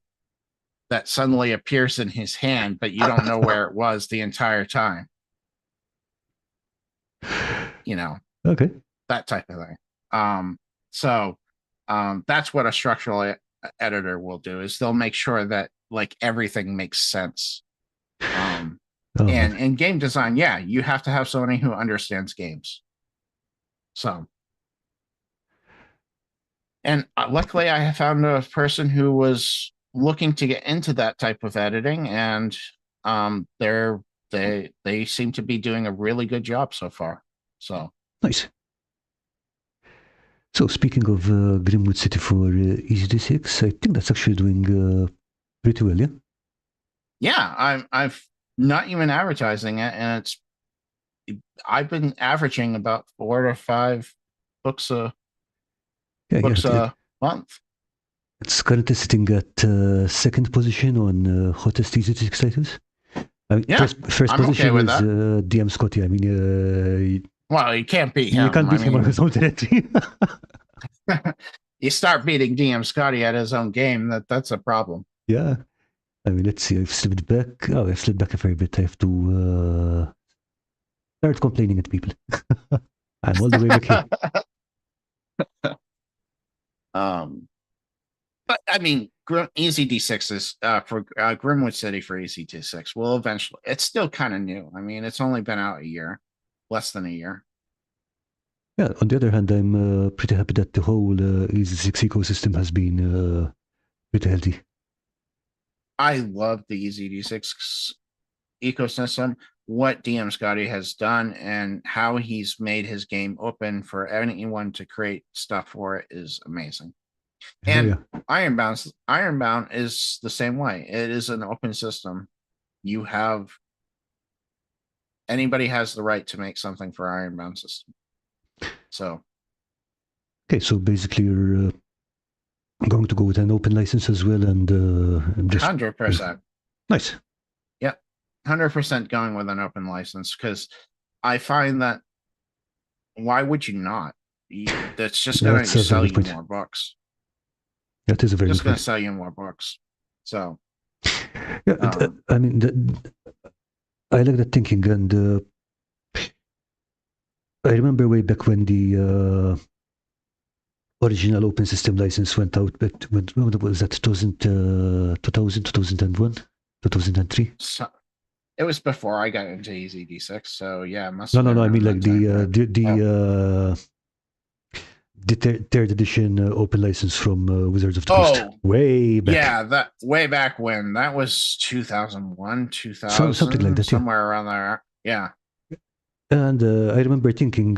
that suddenly appears in his hand, but you don't know where it was the entire time. Okay. That type of thing. So that's what a structural editor will do, is they'll make sure that everything makes sense. And in game design, yeah, you have to have somebody who understands games. So, and luckily I have found a person who was looking to get into that type of editing, and they seem to be doing a really good job so far. So nice. So speaking of Grimwood City for EZD6, I think that's actually doing pretty well, yeah? Yeah, I've not even advertising it, and I've been averaging about 4 to 5 books a Yeah, yeah. books a month. It's currently sitting at second position on hottest EZD6 titles. I mean, Yeah, first I'm okay position with is that. DM Scotty. I mean, Well, you can't beat you him. can't I beat him on mean, his own territory. you start beating DM Scotty at his own game, that's a problem. Yeah. I mean, let's see. I've slipped back. Oh, I've slipped back a fair bit. I have to start complaining at people. I'm all the way back here. But I mean, Easy D6 is for Grimwood City for Easy D6 will eventually. It's still kind of new. I mean, it's only been out a year, less than a year. Yeah. On the other hand, I'm pretty happy that the whole EZ6 ecosystem has been pretty healthy. I love the Easy D6 ecosystem. What DM Scotty has done and how he's made his game open for anyone to create stuff for it is amazing. Oh And yeah. Ironbound is the same way. It is an open system. You have anybody has the right to make something for Ironbound system. So Okay. So basically, you're going to go with an open license as well, and just 100%. nice. Yep. 100% going with an open license because I find that why would you not? That's just going That's to a very sell good you point. more books. That is a very good Just going to point. sell you more books. So, Yeah. I mean, I like that thinking, and I remember way back when the original open system license went out, but when was that? 2001, 2003? so it was before I got into Easy D6. So, yeah, it must No, have no, been no. I mean around like that time frame. the third edition open license from Wizards of the Coast, Oh, way back. yeah, that way back when that was 2001, Something like 2000, that, yeah. somewhere around there. Yeah. And I remember thinking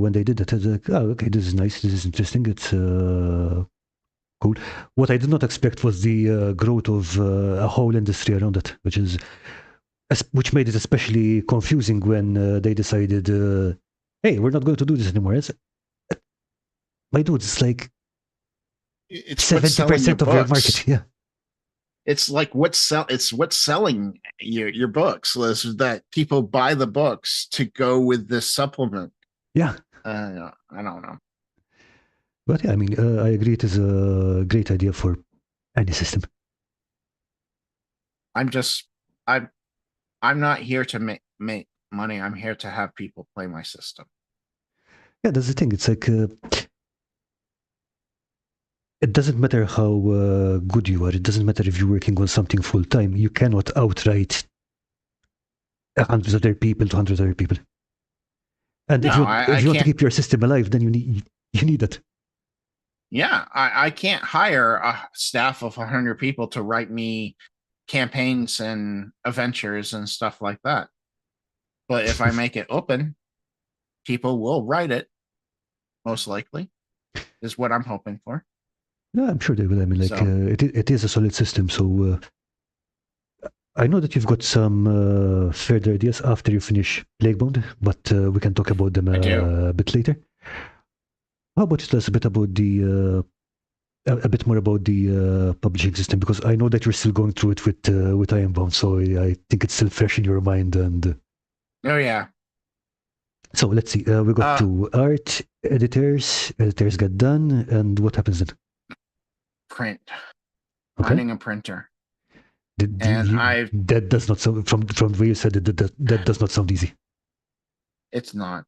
when they did that, I was like, oh, okay, this is nice, this is interesting, it's cool. What I did not expect was the growth of a whole industry around it, which made it especially confusing when they decided, hey, we're not going to do this anymore. My dude, it's like It's what's selling your 70% of your books. market. Yeah. It's like it's what's selling your books is that people buy the books to go with this supplement. Yeah. I don't know. But yeah, I mean, I agree it is a great idea for any system. I'm just I'm I'm not here to make money. I'm here to have people play my system. Yeah, that's the thing. It's like, it doesn't matter how good you are. It doesn't matter if you're working on something full time. You cannot outright 100 other people to 100 other people. And No, if I you want to can't. keep your system alive, then you need that. Yeah, I can't hire a staff of 100 people to write me campaigns and adventures and stuff like that. But if I make it open, people will write it. Most likely, is what I'm hoping for. Yeah, I'm sure they will. I mean, like, So it is a solid system. So I know that you've got some further ideas after you finish Plaguebound, but we can talk about them I do. a bit later. How about you tell us a bit about the a bit more about the publishing system, because I know that you're still going through it with Ironbound, so I think it's still fresh in your mind. And Oh yeah. so let's see. We got Uh to art editors. Editors get done, and what happens then? Print. Okay, Finding a printer. And the, that does not sound from the way you said it. That does not sound easy. it's not.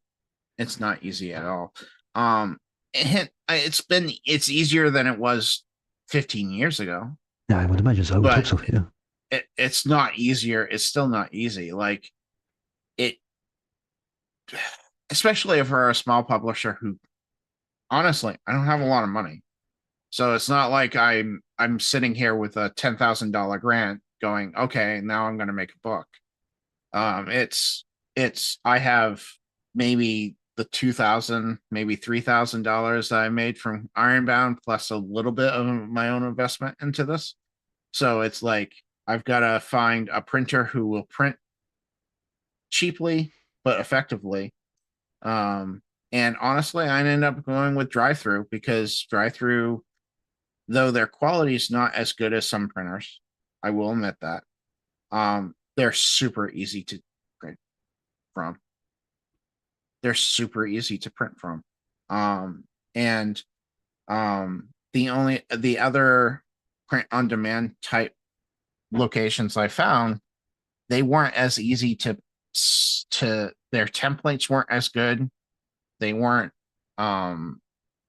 It's not easy at all. It's easier than it was 15 years ago, Yeah, I would imagine so. I would hope but so. Yeah. it's not easier. It's still not easy. Like it, especially if we're a small publisher who, honestly, I don't have a lot of money. So it's not like I'm sitting here with a $10,000 grant going, okay, now I'm going to make a book. It's I have maybe the 2,000, maybe $3,000 that I made from Ironbound, plus a little bit of my own investment into this. So it's like I've got to find a printer who will print cheaply but effectively. And honestly, I ended up going with drive-through because drive-through, though their quality is not as good as some printers, I will admit that. They're super easy to print from. They're super easy to print from. And the other print on demand type locations I found, they weren't as easy to their templates weren't as good. They weren't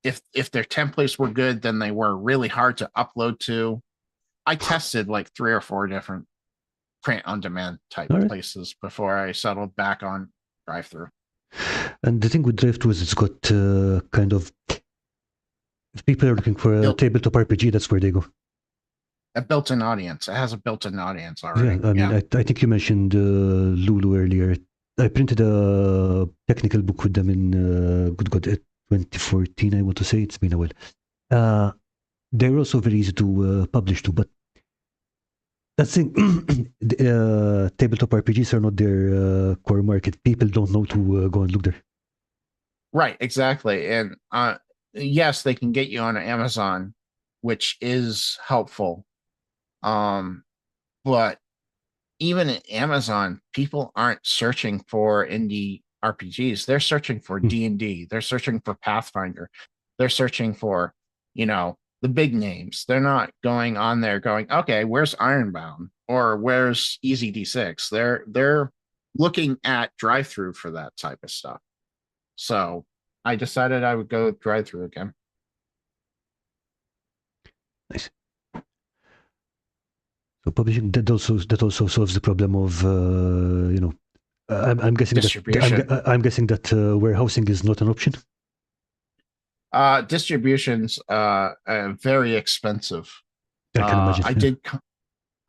if their templates were good, then they were really hard to upload to. I tested like 3 or 4 different print on demand type All right. places before I settled back on drive through. And the thing with drive-through is it's got kind of, if people are looking for a tabletop RPG, that's where they go. A built-in audience. It has a built-in audience already. Yeah, I mean, I think you mentioned Lulu earlier. I printed a technical book with them in good God, 2014. I want to say it's been a while. They're also very easy to publish to, but that's the thing. Tabletop RPGs are not their core market. People don't know to go and look there. Right, exactly. And yes, they can get you on Amazon, which is helpful. But even at Amazon, people aren't searching for indie RPGs. They're searching for D&D. They're searching for Pathfinder. They're searching for, the big names. They're not going on there going, okay, where's Ironbound or where's Easy D6? They're looking at drive-through for that type of stuff. So I decided I would go drive-through again. Nice. So publishing that also solves the problem of I'm guessing distribution. I'm guessing that warehousing is not an option. Distribution's very expensive. I can imagine.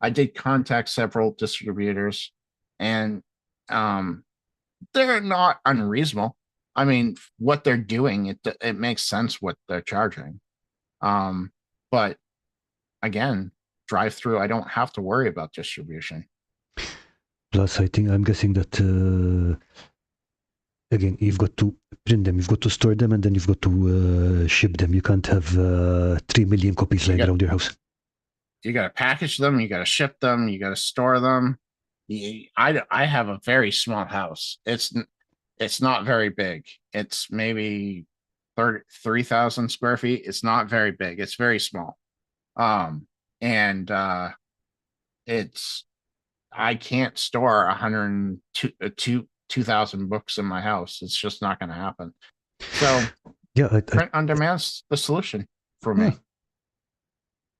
I did contact several distributors, and they're not unreasonable. I mean, what they're doing, it makes sense what they're charging. But again, drive through, I don't have to worry about distribution. Plus, I'm guessing that again, you've got to print them, you've got to store them, and then you've got to ship them. You can't have 3 million copies lying around your house. You got to package them, you got to ship them, you got to store them. I have a very small house. It's not very big. It's maybe 3,000 square feet. It's not very big. It's very small. And I can't store 2,000 books in my house. It's just not going to happen. So yeah, print on demand's the solution for me.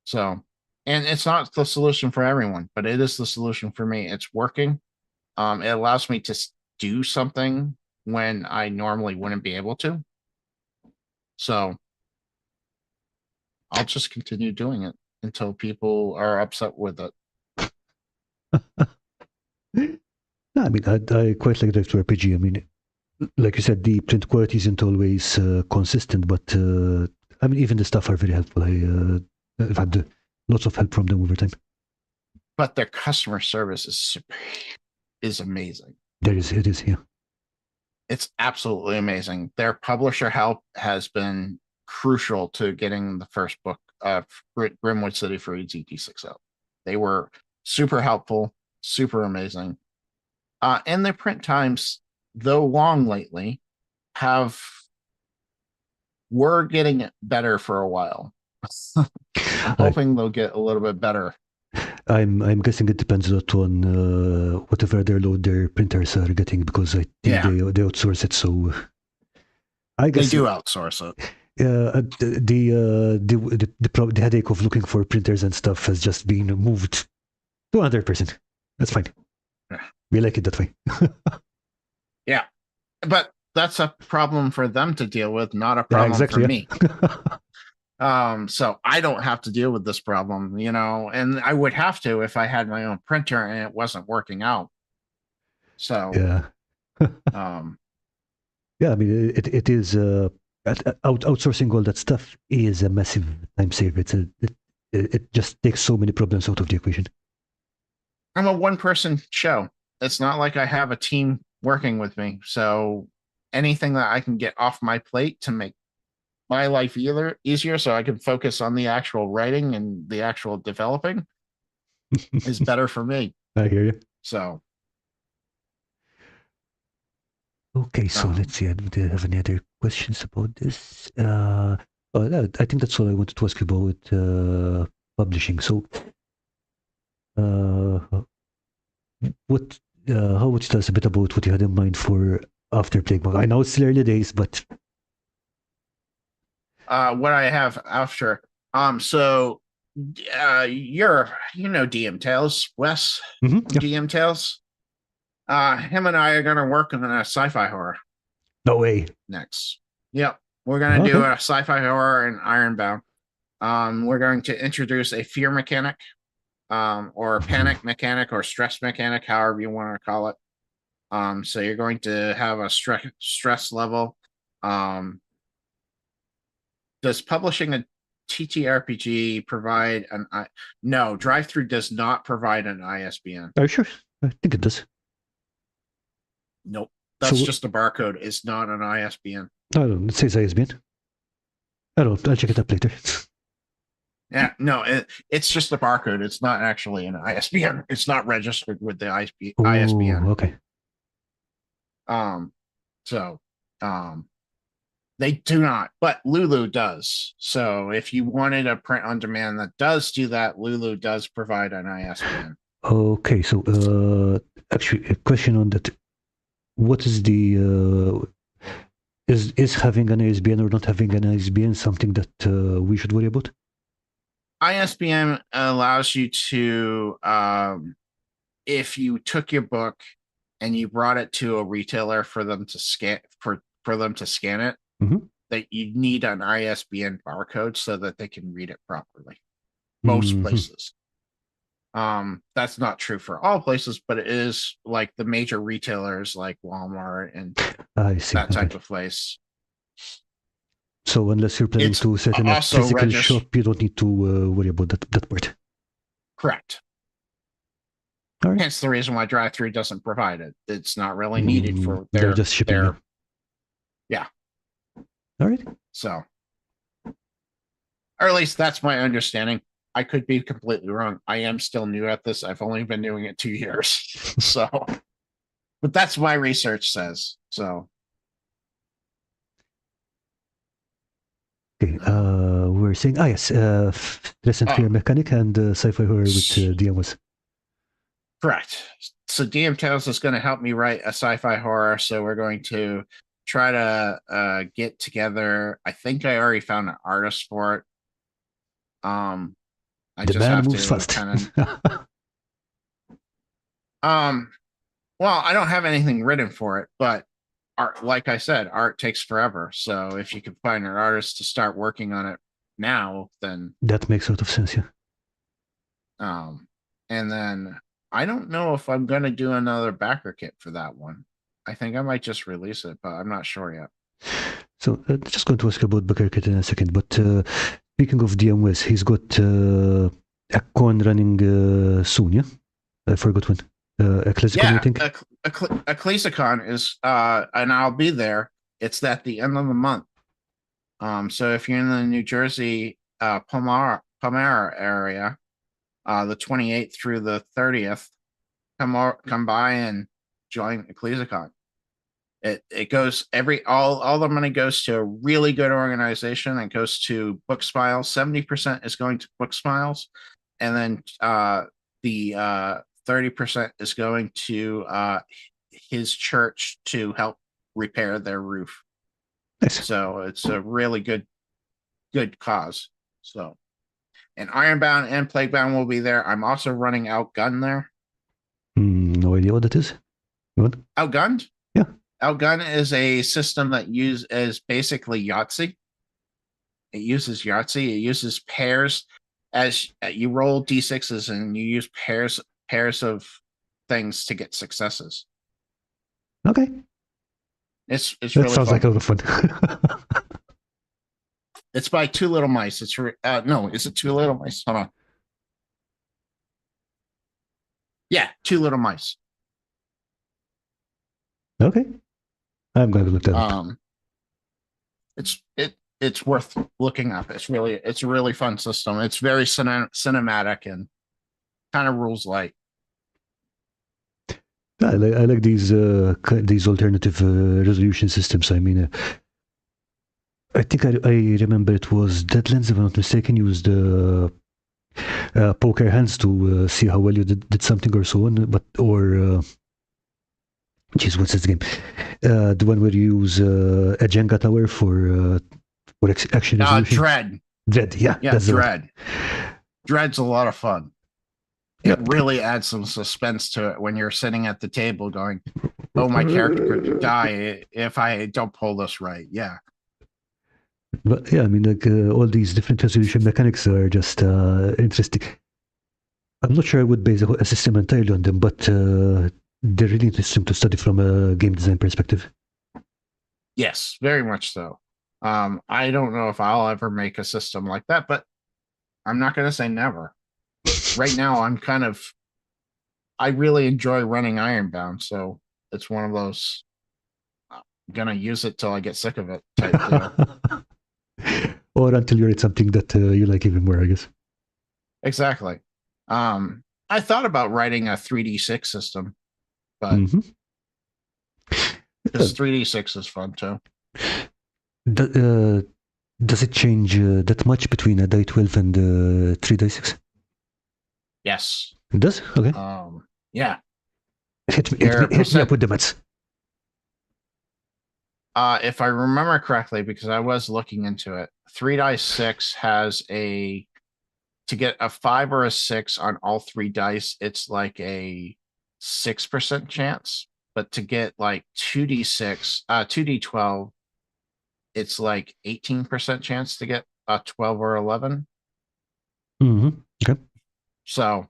So, and it's not the solution for everyone, but it is the solution for me. It's working. It allows me to do something when I normally wouldn't be able to. So I'll just continue doing it until people are upset with it. I mean, I quite like Drive to RPG. I mean, like you said, the print quality isn't always consistent, but I mean, even the staff are very helpful. I've had lots of help from them over time. But their customer service is amazing. It is, yeah. It's absolutely amazing. Their publisher help has been crucial to getting the first book of Grimwood City for EGT6 out. They were super helpful, super amazing. And their print times, though long lately, were getting better for a while. I'm hoping they'll get a little bit better. I'm guessing it depends a lot on whatever their load their printers are getting, because I think they outsource it. So I guess they do outsource it. The headache of looking for printers and stuff has just been moved to another person. That's fine. Yeah. We like it that way. Yeah, but that's a problem for them to deal with, not a problem for me. So I don't have to deal with this problem, and I would have to if I had my own printer and it wasn't working out. So, yeah. Yeah, I mean, it is outsourcing all that stuff is a massive time saver. It just takes so many problems out of the equation. I'm a one-person show. It's not like I have a team working with me. So anything that I can get off my plate to make my life easier so I can focus on the actual writing and the actual developing is better for me. I hear you. So, Okay, so let's see. Do I have any other questions about this? I think that's all I wanted to ask you about publishing. So, uh, what? How would you tell us a bit about what you had in mind for after Plaguebound? I know it's still early days, but what I have after, so you know DM Tales, Wes, yeah. DM Tales. Him and I are gonna work on a sci-fi horror No way. next. Yep, we're gonna do Okay. a sci-fi horror in Ironbound. We're going to introduce a fear mechanic, or panic mechanic, or stress mechanic, however you want to call it. So you're going to have a stress level. Does publishing a TTRPG provide an no, drive through does not provide an ISBN. Are you sure? I think it does. Nope. That's just a barcode. It's not an ISBN. I don't know. It says ISBN. I don't. I'll check it up later. Yeah, no, it's just a barcode. It's not actually an ISBN. It's not registered with the ISBN. Oh, okay. So they do not, but Lulu does. So if you wanted a print on demand that does do that, Lulu does provide an ISBN. Okay, so actually, a question on that. What is the is having an ISBN or not having an ISBN something that we should worry about? ISBN allows you to, if you took your book and you brought it to a retailer for them to scan it, that you need an ISBN barcode so that they can read it properly. Most places. That's not true for all places, but it is like the major retailers like Walmart and that type of place. So unless you're planning to set in a physical shop, you don't need to worry about that part. Correct. All right. Hence the reason why drive-through doesn't provide it. It's not really needed for they're just shipping. Yeah. All right. So, or at least that's my understanding. I could be completely wrong. I am still new at this. I've only been doing it 2 years. So, but that's my research says. So, okay. We're saying, yes, stress and fear mechanic and sci-fi horror with DMs. Correct. So DM Tales is going to help me write a sci-fi horror. So we're going to try to get together. I think I already found an artist for it. I the just man have moves to fast. kind of well, I don't have anything written for it, but art, like I said, art takes forever. So if you can find an artist to start working on it now, then that makes a lot of sense, yeah. And then I don't know if I'm going to do another backer kit for that one. I think I might just release it, but I'm not sure yet. So just going to ask about backer kit in a second, but speaking of DMs, he's got a con running soon, yeah? I forgot when. Ecclesicon, I think. Ecclesicon is, and I'll be there. It's at the end of the month. So if you're in the New Jersey, Palmyra area, the 28th through the 30th, come by and join Ecclesicon. It goes all the money goes to a really good organization and goes to Book Smiles. 70% is going to Book Smiles, and then the 30% is going to his church to help repair their roof. Nice. So it's a really good cause. So, and Ironbound and Plaguebound will be there. I'm also running Outgunned there. No idea what that is. What? Outgunned? Yeah. Outgunned is a system that is basically Yahtzee. It uses Yahtzee. It uses pairs as you roll d6s and you use pairs of things to get successes. Okay. It's That really sounds like a fun. lot of fun. It's by Two Little Mice. No, is it Two Little Mice? Hold on. Yeah, Two Little Mice. Okay, I'm going to look that up. It's worth looking up. It's a really fun system. It's very cinematic and kind of rules light. I like these alternative resolution systems. I mean, I think I remember it was Deadlands, if I'm not mistaken, used poker hands to see how well you did something or so on. But or geez, what's this game? The one where you use a Jenga tower for action resolution. Dread. Dread, yeah, Yeah, that's the one. Dread. Dread's a lot of fun. It really adds some suspense to it when you're sitting at the table going, "Oh, my character could die if I don't pull this right." Yeah. But yeah, I mean, like all these different resolution mechanics are just interesting. I'm not sure I would base a system entirely on them, but they're really interesting to study from a game design perspective. Yes, very much so. I don't know if I'll ever make a system like that, but I'm not going to say never. Right now, I really enjoy running Ironbound, so it's one of those. I'm gonna use it till I get sick of it type deal. Or until you read something that you like even more, I guess. Exactly. I thought about writing a 3D6 system, but Mm-hmm. because 3D6 is fun too. Uh, does it change that much between a die 12 and 3 die 6? Yes. It does? Okay. Yeah. Hit me up with the maths. If I remember correctly, because I was looking into it, 3 die 6 has to get a 5 or a 6 on all 3 dice, it's like a 6% chance. But to get like 2d6, 2d12, it's like 18% chance to get a 12 or 11. Mm-hmm. Okay. So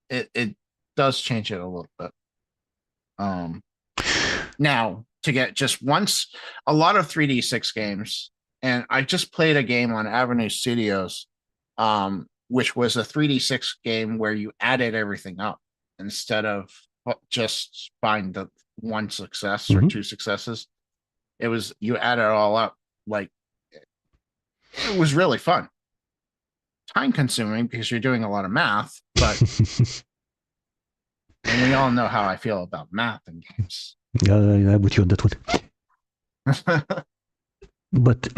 it does change it a little bit. Now to get just once, a lot of 3d6 games, and I just played a game on Avenue Studios, which was a 3d6 game where you added everything up instead of just find the one success or Mm-hmm. 2 successes. It was you add it all up. Like, it was really fun. Time consuming because you're doing a lot of math, but and we all know how I feel about math in games. I'm with you on that one. But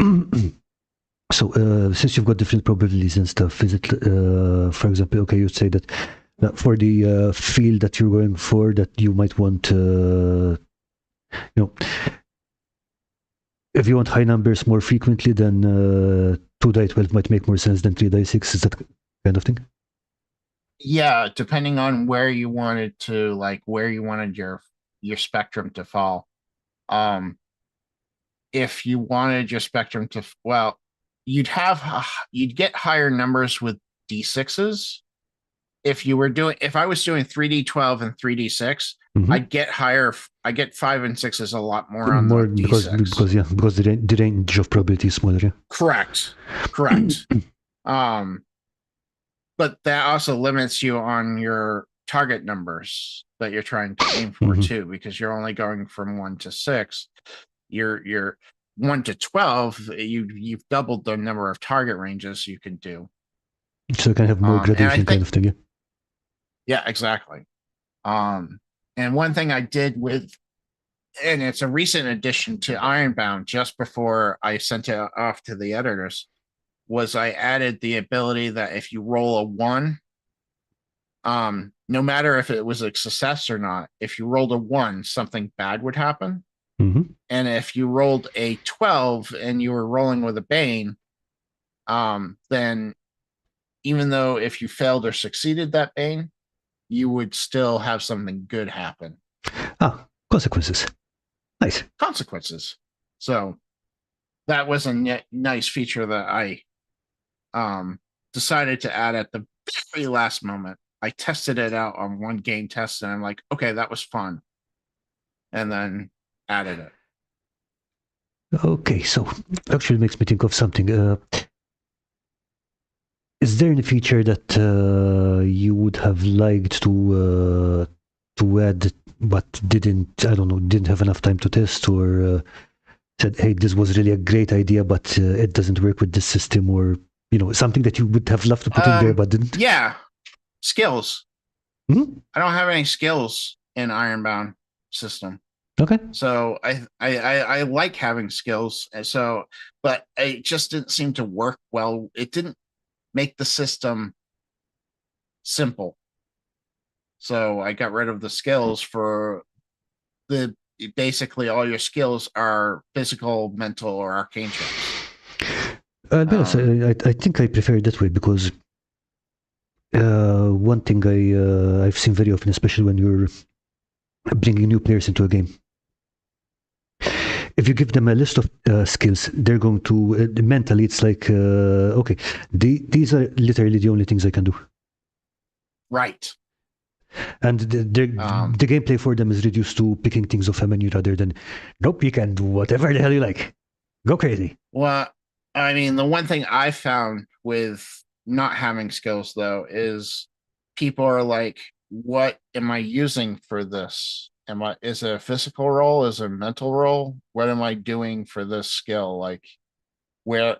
so since you've got different probabilities and stuff, is it, for example, okay, you'd say that for the field that you're going for, that you might want, if you want high numbers more frequently, then 2 die 12 might make more sense than 3 die 6. Is that kind of thing? Yeah, depending on where you wanted your spectrum to fall. If you wanted your spectrum to, well, you'd get higher numbers with d6s. If I was doing 3d12 and 3d6, Mm-hmm. I get 5 and 6s a lot more on More the d6 because the range of probability is smaller. Yeah. Correct. But that also limits you on your target numbers that you're trying to aim for too, because you're only going from 1 to 6. You're 1 to 12. You've doubled the number of target ranges you can do. So you can have more gradation kind of thing. Yeah, exactly. And one thing I did and it's a recent addition to Ironbound, just before I sent it off to the editors, was I added the ability that if you roll a 1, no matter if it was a success or not, if you rolled a 1, something bad would happen. Mm-hmm. And if you rolled a 12 and you were rolling with a Bane, then even though if you failed or succeeded that Bane, you would still have something good happen. Consequences. Nice. Consequences. So that was a nice feature that I decided to add at the very last moment. I tested it out on one game test and I'm like, okay, that was fun. And then added it. Okay, so actually makes me think of something. Is there any feature that you would have liked to add, but didn't? I don't know, didn't have enough time to test, or said, "Hey, this was really a great idea, but it doesn't work with this system," or something that you would have loved to put in there but didn't. Yeah, skills. Hmm. I don't have any skills in Ironbound system. Okay. So I like having skills. And so, but it just didn't seem to work well. It didn't make the system simple. So I got rid of the skills for the basically all your skills are physical, mental, or arcane checks. I'll be honest, I think I prefer it that way because one thing I've seen very often, especially when you're bringing new players into a game, if you give them a list of skills, they're going to mentally. It's like okay, these are literally the only things I can do. Right. And the gameplay for them is reduced to picking things off a menu rather than, nope, you can do whatever the hell you like. Go crazy. Well, I mean, the one thing I found with not having skills though is people are like, what am I using for this? Is it a physical role? Is it a mental role? What am I doing for this skill? Like where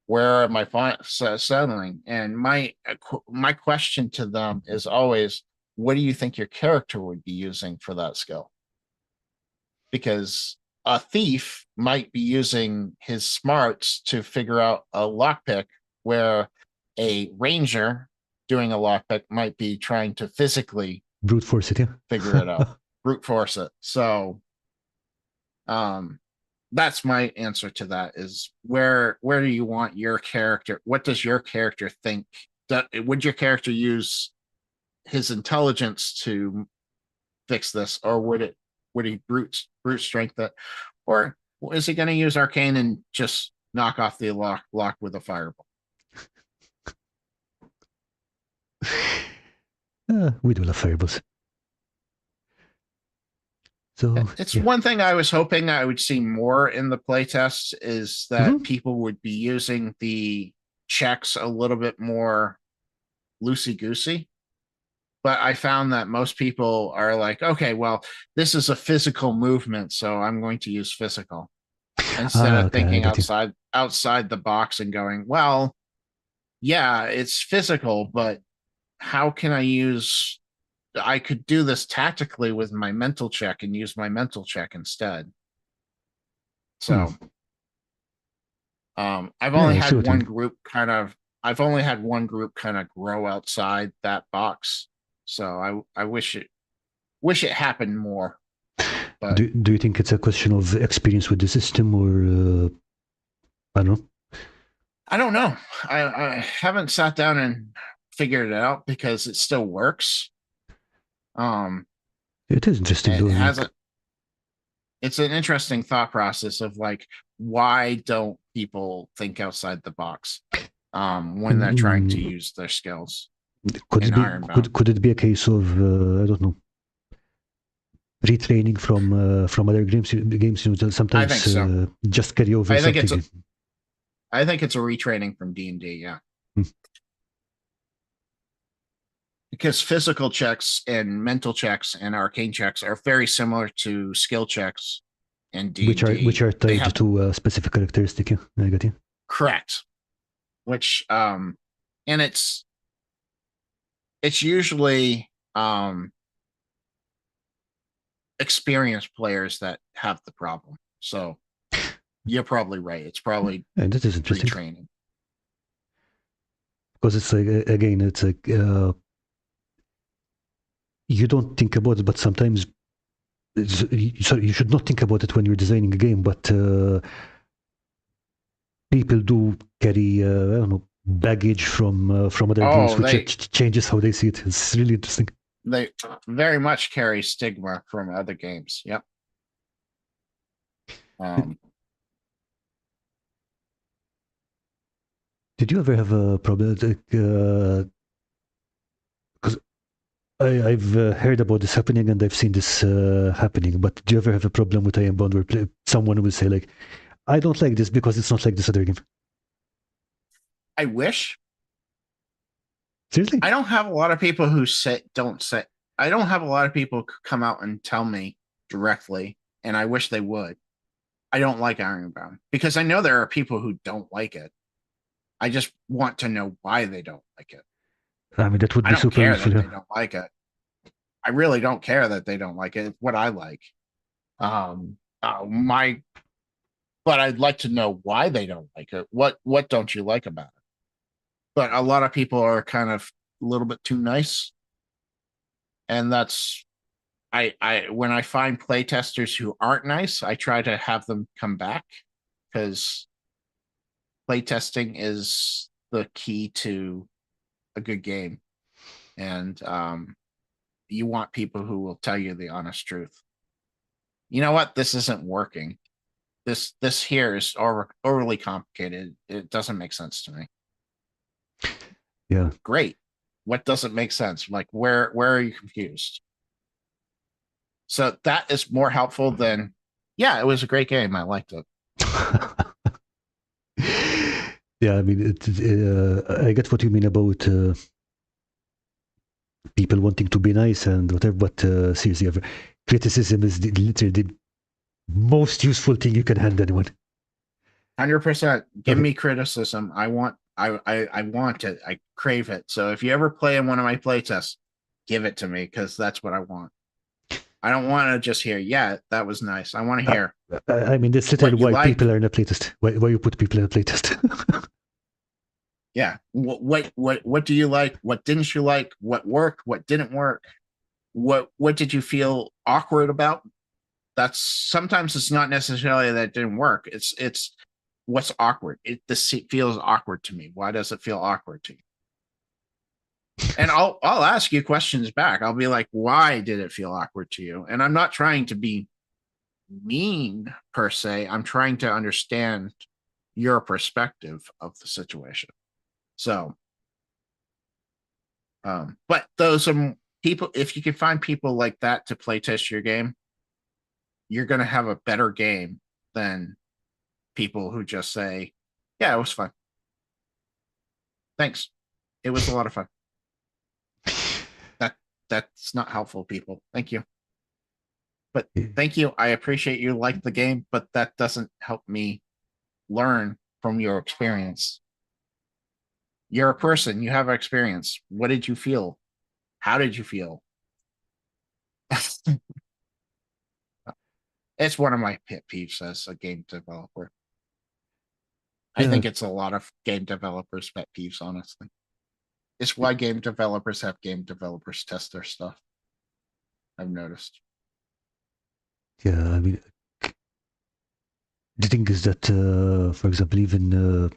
am I settling? And my question to them is always, what do you think your character would be using for that skill? Because a thief might be using his smarts to figure out a lockpick, where a ranger doing a lockpick might be trying to physically brute force it, yeah. Figure it out, brute force it. So, that's my answer to that. Is where do you want your character? What does your character think? Would your character use his intelligence to fix this, or would he brute strength it, or is he going to use arcane and just knock off the lock with a fireball? We do love fireballs. So it's yeah. one thing I was hoping I would see more in the playtest is that people would be using the checks a little bit more loosey goosey. But I found that most people are like, okay, well, this is a physical movement, so I'm going to use physical instead of Okay, I thinking get you. outside the box and going, well, yeah, it's physical, but how can I could do this tactically with my mental check and use my mental check instead. So I've only had one group kind of grow outside that box. So I wish it happened more. But do you think it's a question of experience with the system, or I don't know? I don't know. I haven't sat down and figured it out because it still works. It is interesting it though. hasn't. It's an interesting thought process of like, why don't people think outside the box when they're trying to use their skills? Could it be could it be a case of I don't know, retraining from other games? Sometimes I think so. Just carry over. I think it's a retraining from D&D. Yeah. Because physical checks and mental checks and arcane checks are very similar to skill checks and D&D, which are tied to a specific characteristic. Yeah, I got you. Correct. Which and it's usually experienced players that have the problem. So you're probably right. It's probably that is interesting. Training. Because it's like, again, it's like you don't think about it, but sometimes you should not think about it when you're designing a game, but people do carry I don't know, baggage from other games, which changes how they see it. It's really interesting. They very much carry stigma from other games. Yep. Did you ever have a problem? Because I've heard about this happening and I've seen this happening, but do you ever have a problem with Ironbound where someone will say like, I don't like this because it's not like this other game? I wish. Seriously? I don't have a lot of people who don't say. I don't have a lot of people come out and tell me directly, and I wish they would. I don't like Ironbound because I know there are people who don't like it. I just want to know why they don't like it. I mean, that would I be don't super care useful. that Yeah. they don't like it. I really don't care that they don't like it. It's what I like. My, but I'd like to know why they don't like it. What don't you like about it? But a lot of people are kind of a little bit too nice, and that's I when I find playtesters who aren't nice, I try to have them come back because playtesting is the key to a good game, and you want people who will tell you the honest truth. You know what? This isn't working. This here is overly complicated. It doesn't make sense to me. Yeah. Great. What doesn't make sense? Like where are you confused? So that is more helpful than yeah, it was a great game. I liked it. Yeah, I mean, I get what you mean about people wanting to be nice and whatever, but seriously, criticism is literally the most useful thing you can hand anyone. 100%. Give Okay. me criticism. I want it. I crave it. So if you ever play in one of my playtests, give it to me because that's what I want. I don't want to just hear, yeah, that was nice. I want to hear I mean, that's literally what you why liked. people are in a playtest. Why you put people in a playtest. Yeah. What do you like? What didn't you like? What worked? What didn't work? What did you feel awkward about? That's sometimes it's not necessarily that it didn't work. It's what's awkward. This feels awkward to me. Why does it feel awkward to you? And I'll ask you questions back. I'll be like, why did it feel awkward to you? And I'm not trying to be mean per se. I'm trying to understand your perspective of the situation. So, but those are people. If you can find people like that to play test your game, you're going to have a better game than people who just say, "Yeah, it was fun. Thanks. It was a lot of fun." That that's not helpful, people. Thank you. But thank you. I appreciate you like the game, but that doesn't help me learn from your experience. You're a person, you have experience. What did you feel? How did you feel? It's one of my pet peeves as a game developer. I Yeah, think it's a lot of game developers' pet peeves, honestly. It's why game developers have game developers test their stuff. I've noticed. yeah. I mean, the thing is that, for example, even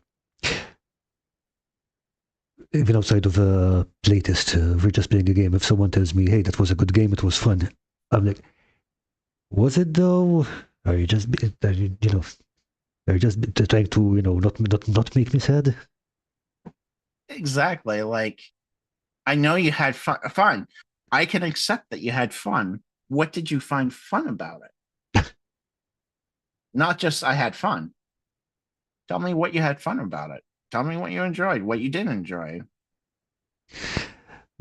outside of a playtest, we're just playing a game. If someone tells me, "Hey, that was a good game, it was fun," I'm like, "Was it though? Are you just, are you, you know, are you just trying to, not make me sad?" Exactly. Like, I know you had fun. I can accept that you had fun. What did you find fun about it? Not just I had fun. Tell me what you had fun about it. Tell me what you enjoyed, what you didn't enjoy.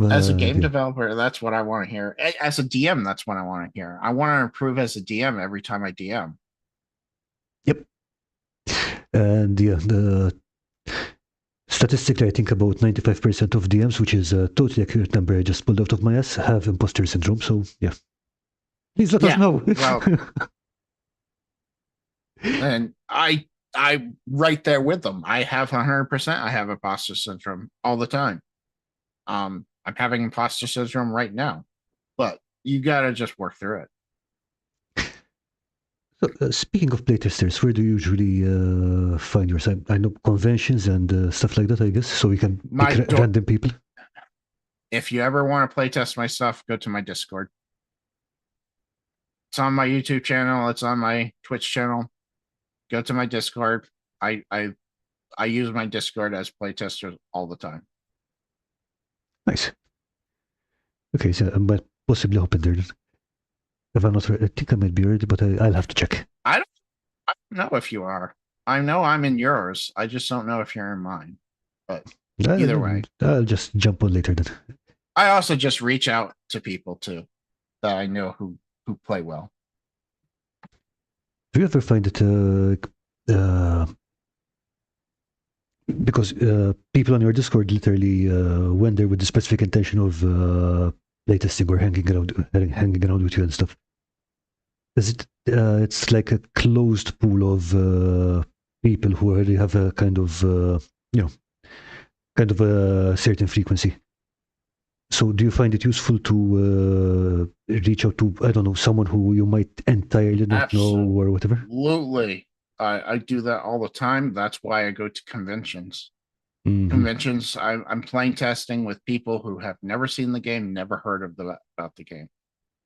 As a But game yeah, developer, that's what I want to hear. As a DM, that's what I want to hear. I want to improve as a DM every time I DM. yep. And yeah, the statistically, I think about 95% of DMs, which is a totally accurate number I just pulled out of my ass, have imposter syndrome. So yeah, please let us Yeah. know. Well, and I right there with them. I have 100%. I have imposter syndrome all the time. I'm having imposter syndrome right now, but you got to just work through it. So, speaking of playtesters, where do you usually find yours? I know conventions and stuff like that, I guess, so we can pick My door. random people. If you ever want to play test my stuff, go to my Discord. It's on my YouTube channel. It's on my Twitch channel. Go to my Discord. I I I use my Discord as playtesters all the time. Nice. Okay, so I might possibly hop in there. If I'm not, I think I might be ready, but I'll have to check. I don't know if you are. I know I'm in yours. I just don't know if you're in mine. But either way, I'll just jump on later then. I also just reach out to people too that I know who play well. Do you ever find it because people on your Discord literally went there with the specific intention of playtesting or hanging around with you and stuff? Is it? It's like a closed pool of people who already have a you know, kind of a certain frequency. So, do you find it useful to reach out to, I don't know, someone who you might entirely not know or whatever? Absolutely. I do that all the time. That's why I go to conventions. Mm-hmm. Conventions, I'm playing testing with people who have never seen the game, never heard of about the game.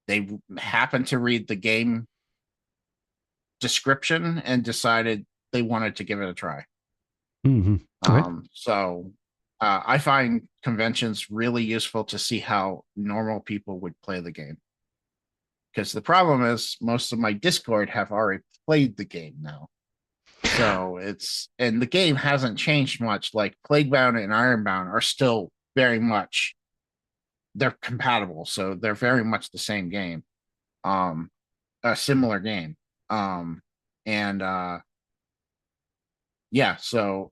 They happen to read the game description and decided they wanted to give it a try. Mm-hmm. Right. So I find conventions really useful to see how normal people would play the game. Because the problem is most of my Discord have already played the game now. So and the game hasn't changed much. Like Plaguebound and Ironbound are still very much, they're compatible. So they're very much the same game. A similar game. And yeah, so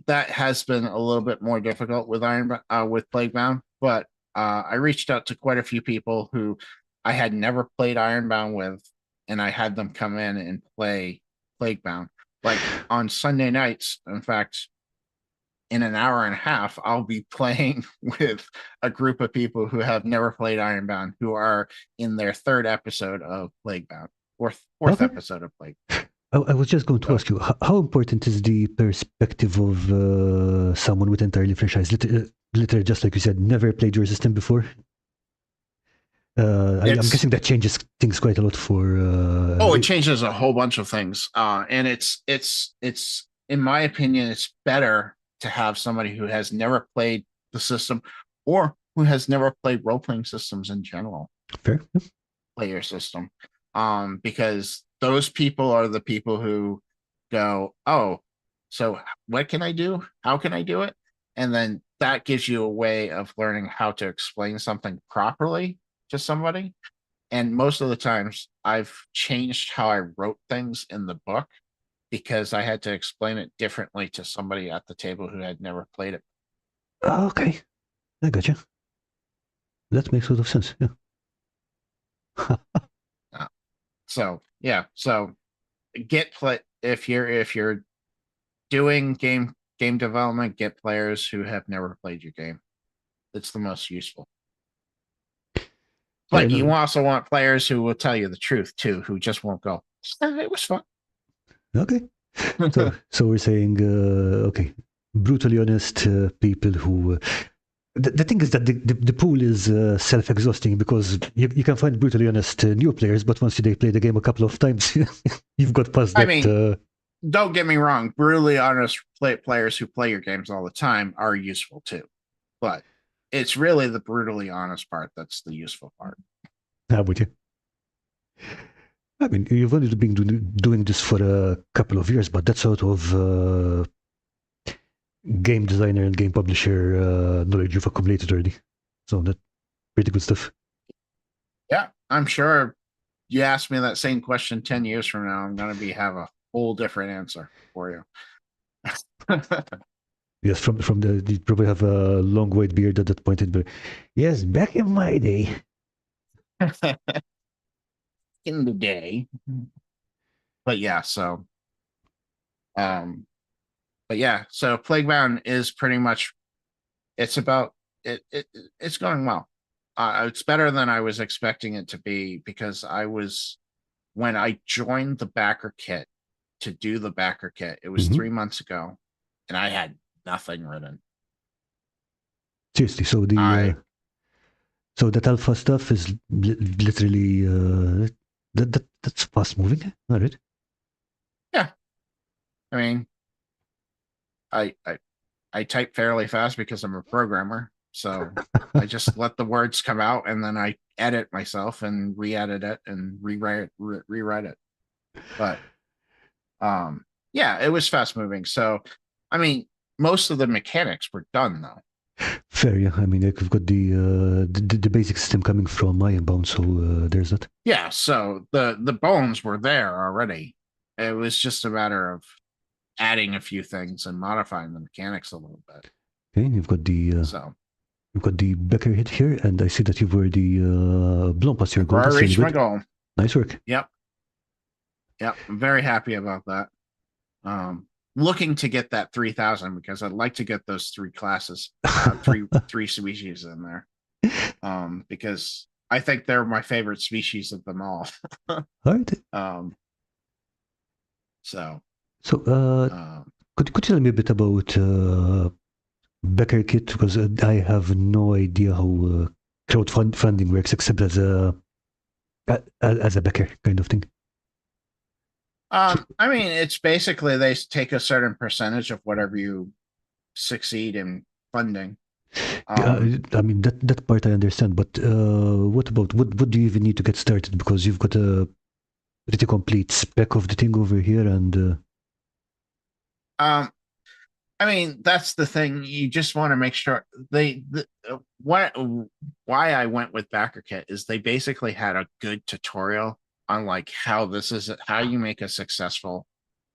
that has been a little bit more difficult with with Plaguebound, but I reached out to quite a few people who I had never played Ironbound with, and I had them come in and play Plaguebound. Like on Sunday nights, in fact, in an hour and a half, I'll be playing with a group of people who have never played Ironbound, who are in their third episode of Plaguebound, or fourth Okay. episode of Plague. I was just going to ask you, how important is the perspective of someone with entirely fresh eyes? Literally, just like you said, never played your system before. I'm guessing that changes things quite a lot for. It changes a whole bunch of things, and it's in my opinion, it's better to have somebody who has never played the system or who has never played role playing systems in general. Fair. Play your system, because those people are the people who go, oh, so what can I do? How can I do it? And then that gives you a way of learning how to explain something properly to somebody. And most of the times I've changed how I wrote things in the book because I had to explain it differently to somebody at the table who had never played it. Okay, I gotcha. That makes a lot of sense. Yeah. So yeah, so get play if you're doing game development, get players who have never played your game. It's the most useful. But you also want players who will tell you the truth too, who just won't go, it was fun. Okay. So we're saying, okay, brutally honest people who. The thing is that the pool is self-exhausting because you can find brutally honest new players, but once they play the game a couple of times, you've got past that. I mean, don't get me wrong, brutally honest players who play your games all the time are useful too. But it's really the brutally honest part that's the useful part. How would you? I mean, you've only been doing this for a couple of years, but that sort of game designer and game publisher knowledge you've accumulated already. So that's pretty good stuff. Yeah, I'm sure you ask me that same question 10 years from now, I'm going to have a whole different answer for you. Yes, from you probably have a long white beard at that point. But yes, back in my day. In the day. But yeah, so but yeah, so Plaguebound is pretty much, it's about it's going well. It's better than I was expecting it to be because when I joined the backer kit to do the backer kit, it was 3 months ago, and I had nothing written. Seriously, so so that alpha stuff is literally that's fast moving, all right? Yeah, I mean, I type fairly fast because I'm a programmer. So I just let the words come out, and then I edit myself and re-edit it and rewrite it. But yeah, it was fast moving. So I mean, most of the mechanics were done though. Fair, yeah. I mean, like, we've got the basic system coming from Ironbound, so there's that. Yeah, so the bones were there already. It was just a matter of adding a few things and modifying the mechanics a little bit. Okay, So you've got the Becker hit here, and I see that you've already blown past your goal. I That's really reached my good. goal. Nice work. Yep. Yep. I'm very happy about that. Looking to get that 3,000 because I'd like to get those three classes, three species in there. Because I think they're my favorite species of them all. All right. So could you tell me a bit about Becker Kit? Because I have no idea how crowdfunding works, except as a Becker kind of thing. I mean, it's basically they take a certain percentage of whatever you succeed in funding. I mean that part I understand, but what about what do you even need to get started? Because you've got a pretty complete spec of the thing over here, and I mean, that's the thing. You just want to make sure why I went with BackerKit is they basically had a good tutorial on like how you make a successful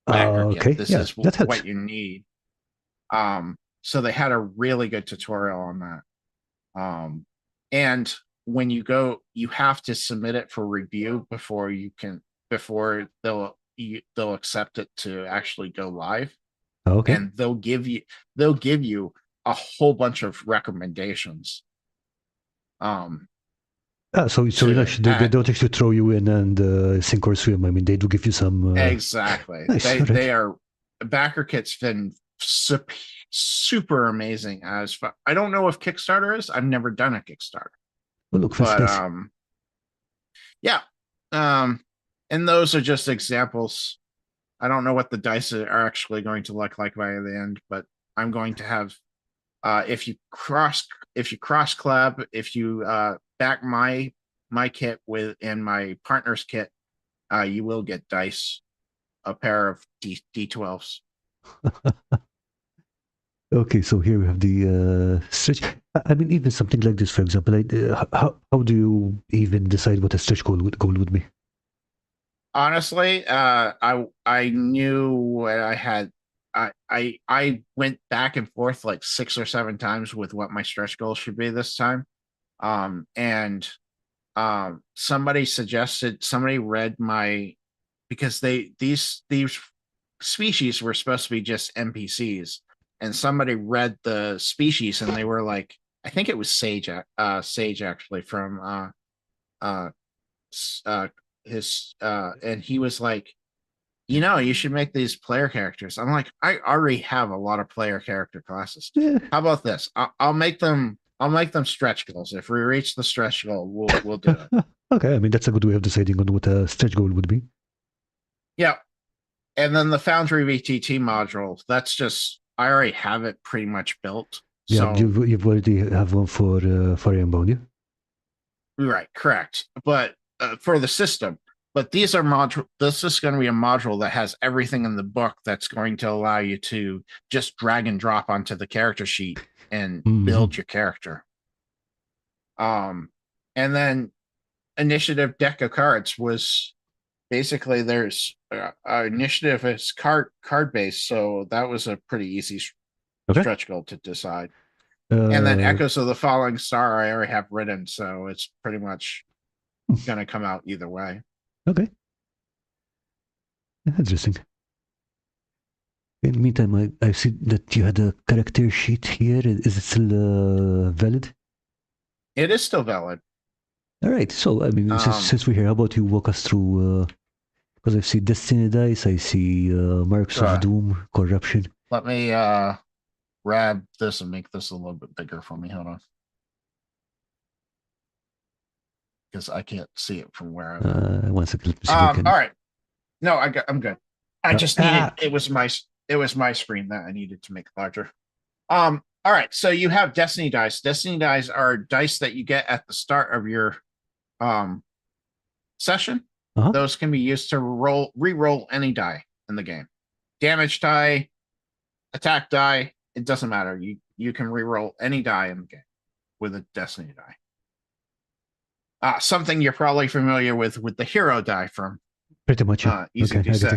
BackerKit. okay, This yeah, is that helps. what you need. So they had a really good tutorial on that. And when you go, you have to submit it for review before they'll accept it to actually go live. Okay. And they'll give you a whole bunch of recommendations. So they don't actually throw you in and sink or swim. I mean, they do give you some. Exactly. Nice. They are BackerKit's been super amazing. I don't know if Kickstarter is. I've never done a Kickstarter. Oh, look, but nice. Yeah. And those are just examples. I don't know what the dice are actually going to look like by the end, but I'm going to have if you cross collab, if you back my kit and my partner's kit, you will get dice, a pair of D12s. Okay, so here we have the stretch. I mean, even something like this, for example, how do you even decide what a stretch goal would be? Honestly, I knew what I had. I went back and forth like 6 or 7 times with what my stretch goal should be this time. And somebody read my, because these species were supposed to be just NPCs, and somebody read the species and they were like, I think it was Sage actually from his and he was like, you should make these player characters. I'm like, I already have a lot of player character classes. Yeah. How about this? I'll make them stretch goals. If we reach the stretch goal, we'll do it. Okay, I mean that's a good way of deciding on what a stretch goal would be. Yeah. And then the Foundry VTT module, that's just, I already have it pretty much built. Yeah, So you've already have one for Ironbound, yeah? right, correct. But for the system, but these are this is going to be a module that has everything in the book that's going to allow you to just drag and drop onto the character sheet and build your character. And then initiative deck of cards was basically, there's initiative is card based, so that was a pretty easy stretch goal to decide. And then Echoes of the Falling Star I already have written, so it's pretty much going to come out either way. Okay. Interesting. In the meantime, I see that you had a character sheet here. Is it still valid? It is still valid. All right. So, I mean, since we're here, how about you walk us through? Because I see Destiny Dice, I see Marks of Doom, Corruption. Let me grab this and make this a little bit bigger for me. Hold on. Because I can't see it from where I'm. 1 second. All right. No, I'm good. I just needed it was my screen that I needed to make larger. All All right, so you have destiny dice. Destiny dice are dice that you get at the start of your um session. Uh-huh. Those can be used to re-roll any die in the game. Damage die, attack die, it doesn't matter. You can re-roll any die in the game with a destiny die. Something you're probably familiar with the hero die from Pretty much, yeah. Easy Okay, I get you.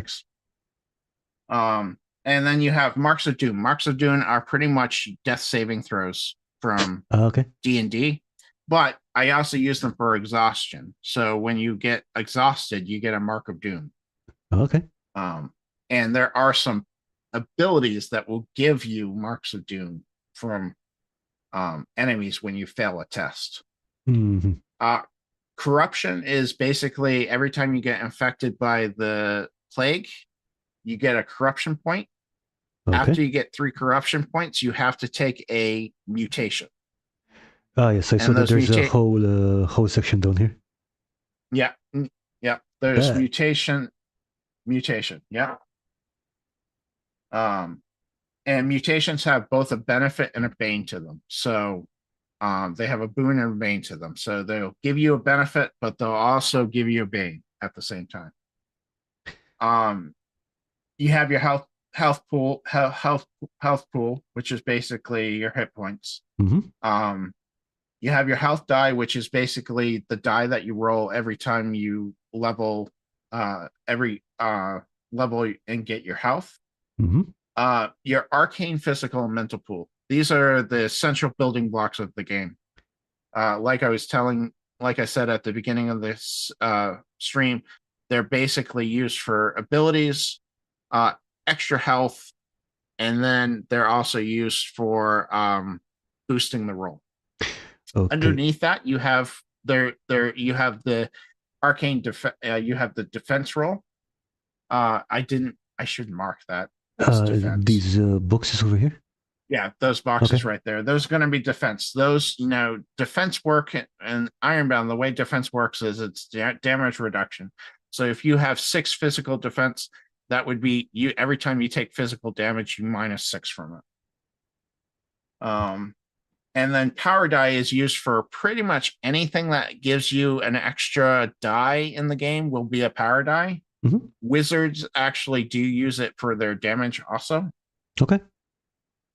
D6. And then you have Marks of Doom. Marks of Doom are pretty much death saving throws from Okay. D&D, but I also use them for exhaustion. So when you get exhausted, you get a Mark of Doom. Okay. And there are some abilities that will give you Marks of Doom from enemies when you fail a test. Mm-hmm. Corruption is basically every time you get infected by the plague, you get a corruption point. Okay. After you get 3 corruption points, you have to take a mutation. Yes, I saw that there's a whole section down here. Yeah. Yeah. There's Bad. mutation. Yeah. And mutations have both a benefit and a bane to them. So they have a boon and a bane to them. So they'll give you a benefit, but they'll also give you a bane at the same time. You have your health pool, which is basically your hit points. Mm-hmm. You have your health die, which is basically the die that you roll every time you level level and get your health. Mm-hmm. Your arcane, physical, and mental pool. These are the essential building blocks of the game. Like I said at the beginning of this stream, they're basically used for abilities, extra health, and then they're also used for boosting the roll. Okay. Underneath that, you have you have the arcane you have the defense roll. I should mark that. These boxes over here. Yeah, those boxes right there. Those are going to be defense. Those, defense work and Ironbound, the way defense works is it's damage reduction. So if you have 6 physical defense, that would be you every time you take physical damage, you -6 from it. And then power die is used for pretty much anything that gives you an extra die in the game will be a power die. Mm-hmm. Wizards actually do use it for their damage also. Okay.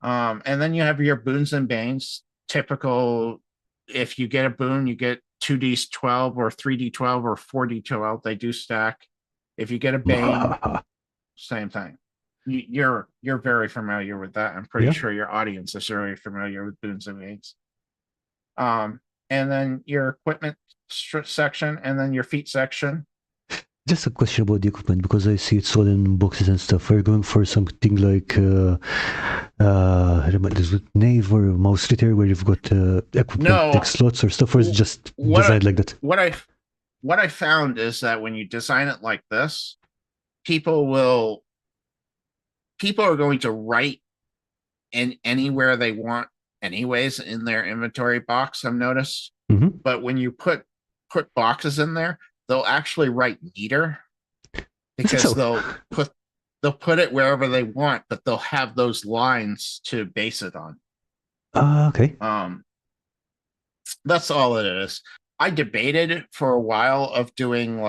And then you have your boons and banes. Typical, if you get a boon, you get 2d12 or 3d12 or 4d12. They do stack. If you get a bane, same thing. You're very familiar with that. I'm pretty sure your audience is very familiar with boons and banes. And then your equipment section, and then your feat section. Just a question about the equipment, because I see it's all in boxes and stuff. Are you going for something like Knave or Mouse Ritter, where you've got equipment slots or stuff, or is it just designed like that? What I found is that when you design it like this, people are going to write in anywhere they want anyways in their inventory box, I've noticed. Mm-hmm. But when you put boxes in there, they'll actually write meter, because they'll put it wherever they want, but they'll have those lines to base it on. Okay. That's all it is. I debated for a while of doing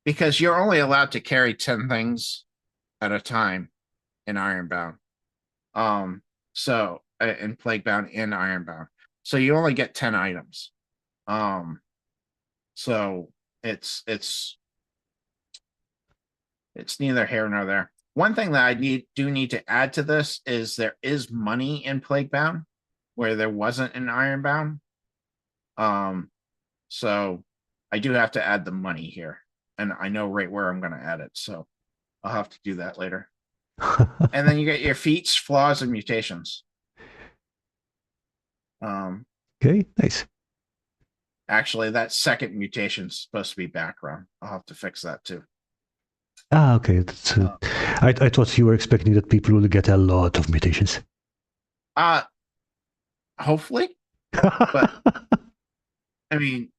because you're only allowed to carry 10 things at a time in Ironbound. So in Plaguebound in Ironbound. So you only get 10 items. So it's neither here nor there. One thing that I do need to add to this is there is money in Plaguebound where there wasn't in Ironbound. So I do have to add the money here, and I know right where I'm going to add it. So I'll have to do that later. And then you get your feats, flaws, and mutations. Okay, nice. Actually, that second mutation is supposed to be background. I'll have to fix that too. Okay. That's, I thought you were expecting that people will get a lot of mutations. Hopefully. But I mean,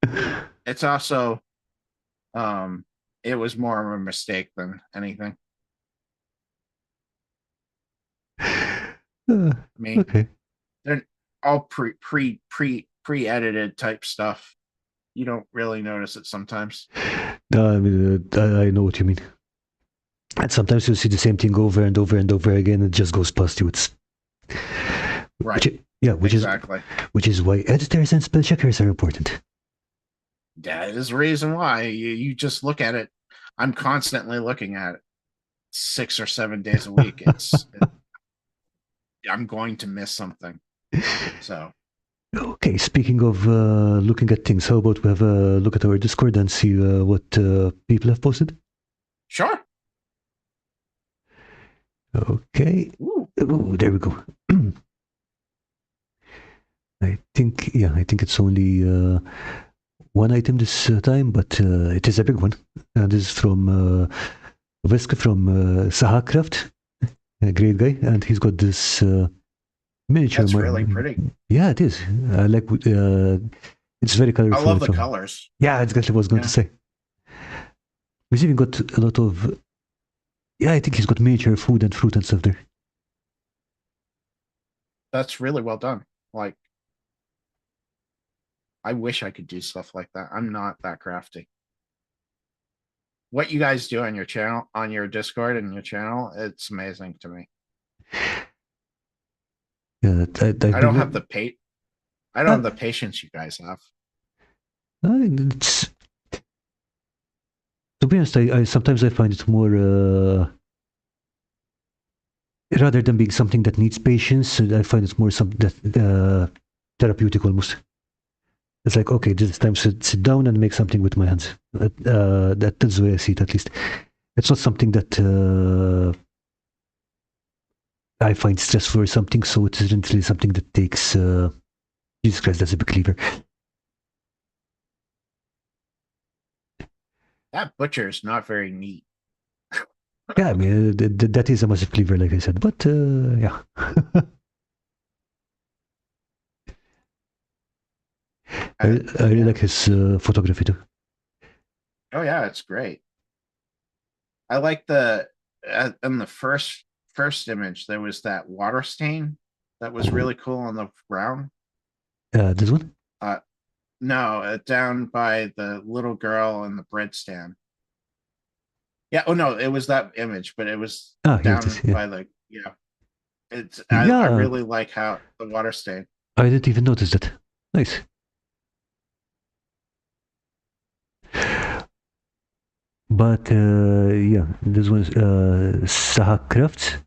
it's also it was more of a mistake than anything. Uh, I mean, okay. they're all pre-edited type stuff. You don't really notice it sometimes. No, I mean, I know what you mean. And sometimes you see the same thing over and over and over again. It just goes past you. It's which, Right. yeah, Exactly. which is why editors and spell checkers are important. That is the reason why you just look at it. I'm constantly looking at it 6 or 7 days a week. I'm going to miss something. So Okay, speaking of looking at things, how about we have a look at our Discord and see what people have posted? sure. Okay. Ooh, Oh, there we go. I think it's only one item this time, but it is a big one. This is from Veska from Sahacraft, a great guy, and he's got this miniature. that's really pretty. Yeah, it is. I like. It's very I colorful. love the colors. Yeah, that's exactly what I was going to Yeah, say. He's even got a lot of. Yeah, I think he's got miniature food and fruit and stuff there. that's really well done. Like, I wish I could do stuff like that. I'm not that crafty. What you guys do on your channel, on your Discord and your channel, it's amazing to me. Yeah, I've I don't been. have I don't have the patience you guys have. It's, to be honest, I sometimes I find it more rather than being something that needs patience. I find it's more something that therapeutic almost. It's like, okay, this time sit down and make something with my hands. That's the way I see it, at least. It's not something that I find stressful or something, so it isn't really something that takes Jesus Christ, that's a big cleaver. That butcher is not very neat. Yeah, I mean, that is a massive cleaver, like I said, but yeah. I really Yeah. like his photography too. Oh yeah, it's great. I like the in the first image there was that water stain that was Oh, really cool on the ground. this one? Uh, no, down by the little girl in the bread stand. Yeah. Oh no, it was that image, but it was Ah, here it is. down Yeah. by the yeah. It's I Yeah, really like how the water stain. I didn't even notice that. Nice. But yeah, this was Saha Crafts.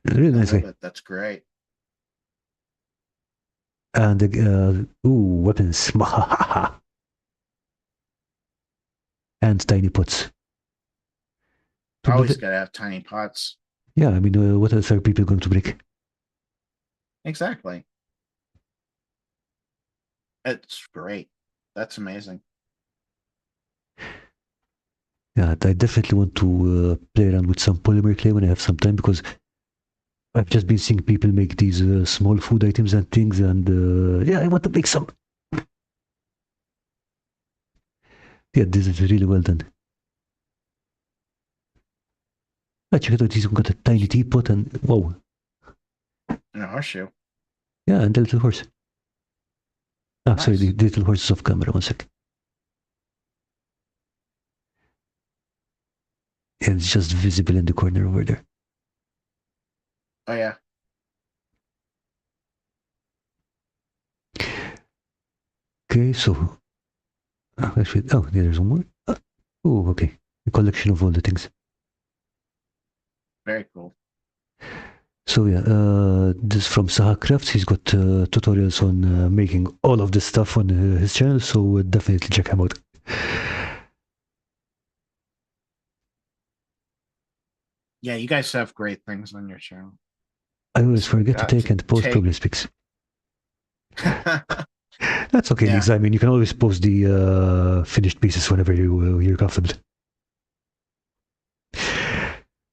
Really I nice love guy. it. That's great. And weapons. And tiny pots. To be Always ve- gotta have tiny pots. yeah, I mean, what else are people going to break? Exactly. It's great. That's amazing. Yeah, I definitely want to play around with some polymer clay when I have some time because I've just been seeing people make these small food items and things, and yeah, I want to make some. Yeah, this is really well done. I checked out. He's got a tiny teapot and whoa, And a horseshoe. yeah, and the little horse. Ah, sorry, Nice. the little horse is off camera. One sec. Yeah, it's just visible in the corner over there. Oh yeah. Okay, so actually, oh, yeah, there's one more. Oh, okay, a collection of all the things. Very cool. So yeah, this from Saha Crafts. He's got tutorials on making all of this stuff on his channel, so definitely check him out. Yeah, you guys have great things on your channel. I always So forget to got take to and post take. progress pics. That's okay, Yeah. Lisa. I mean, you can always post the finished pieces whenever you're comfortable.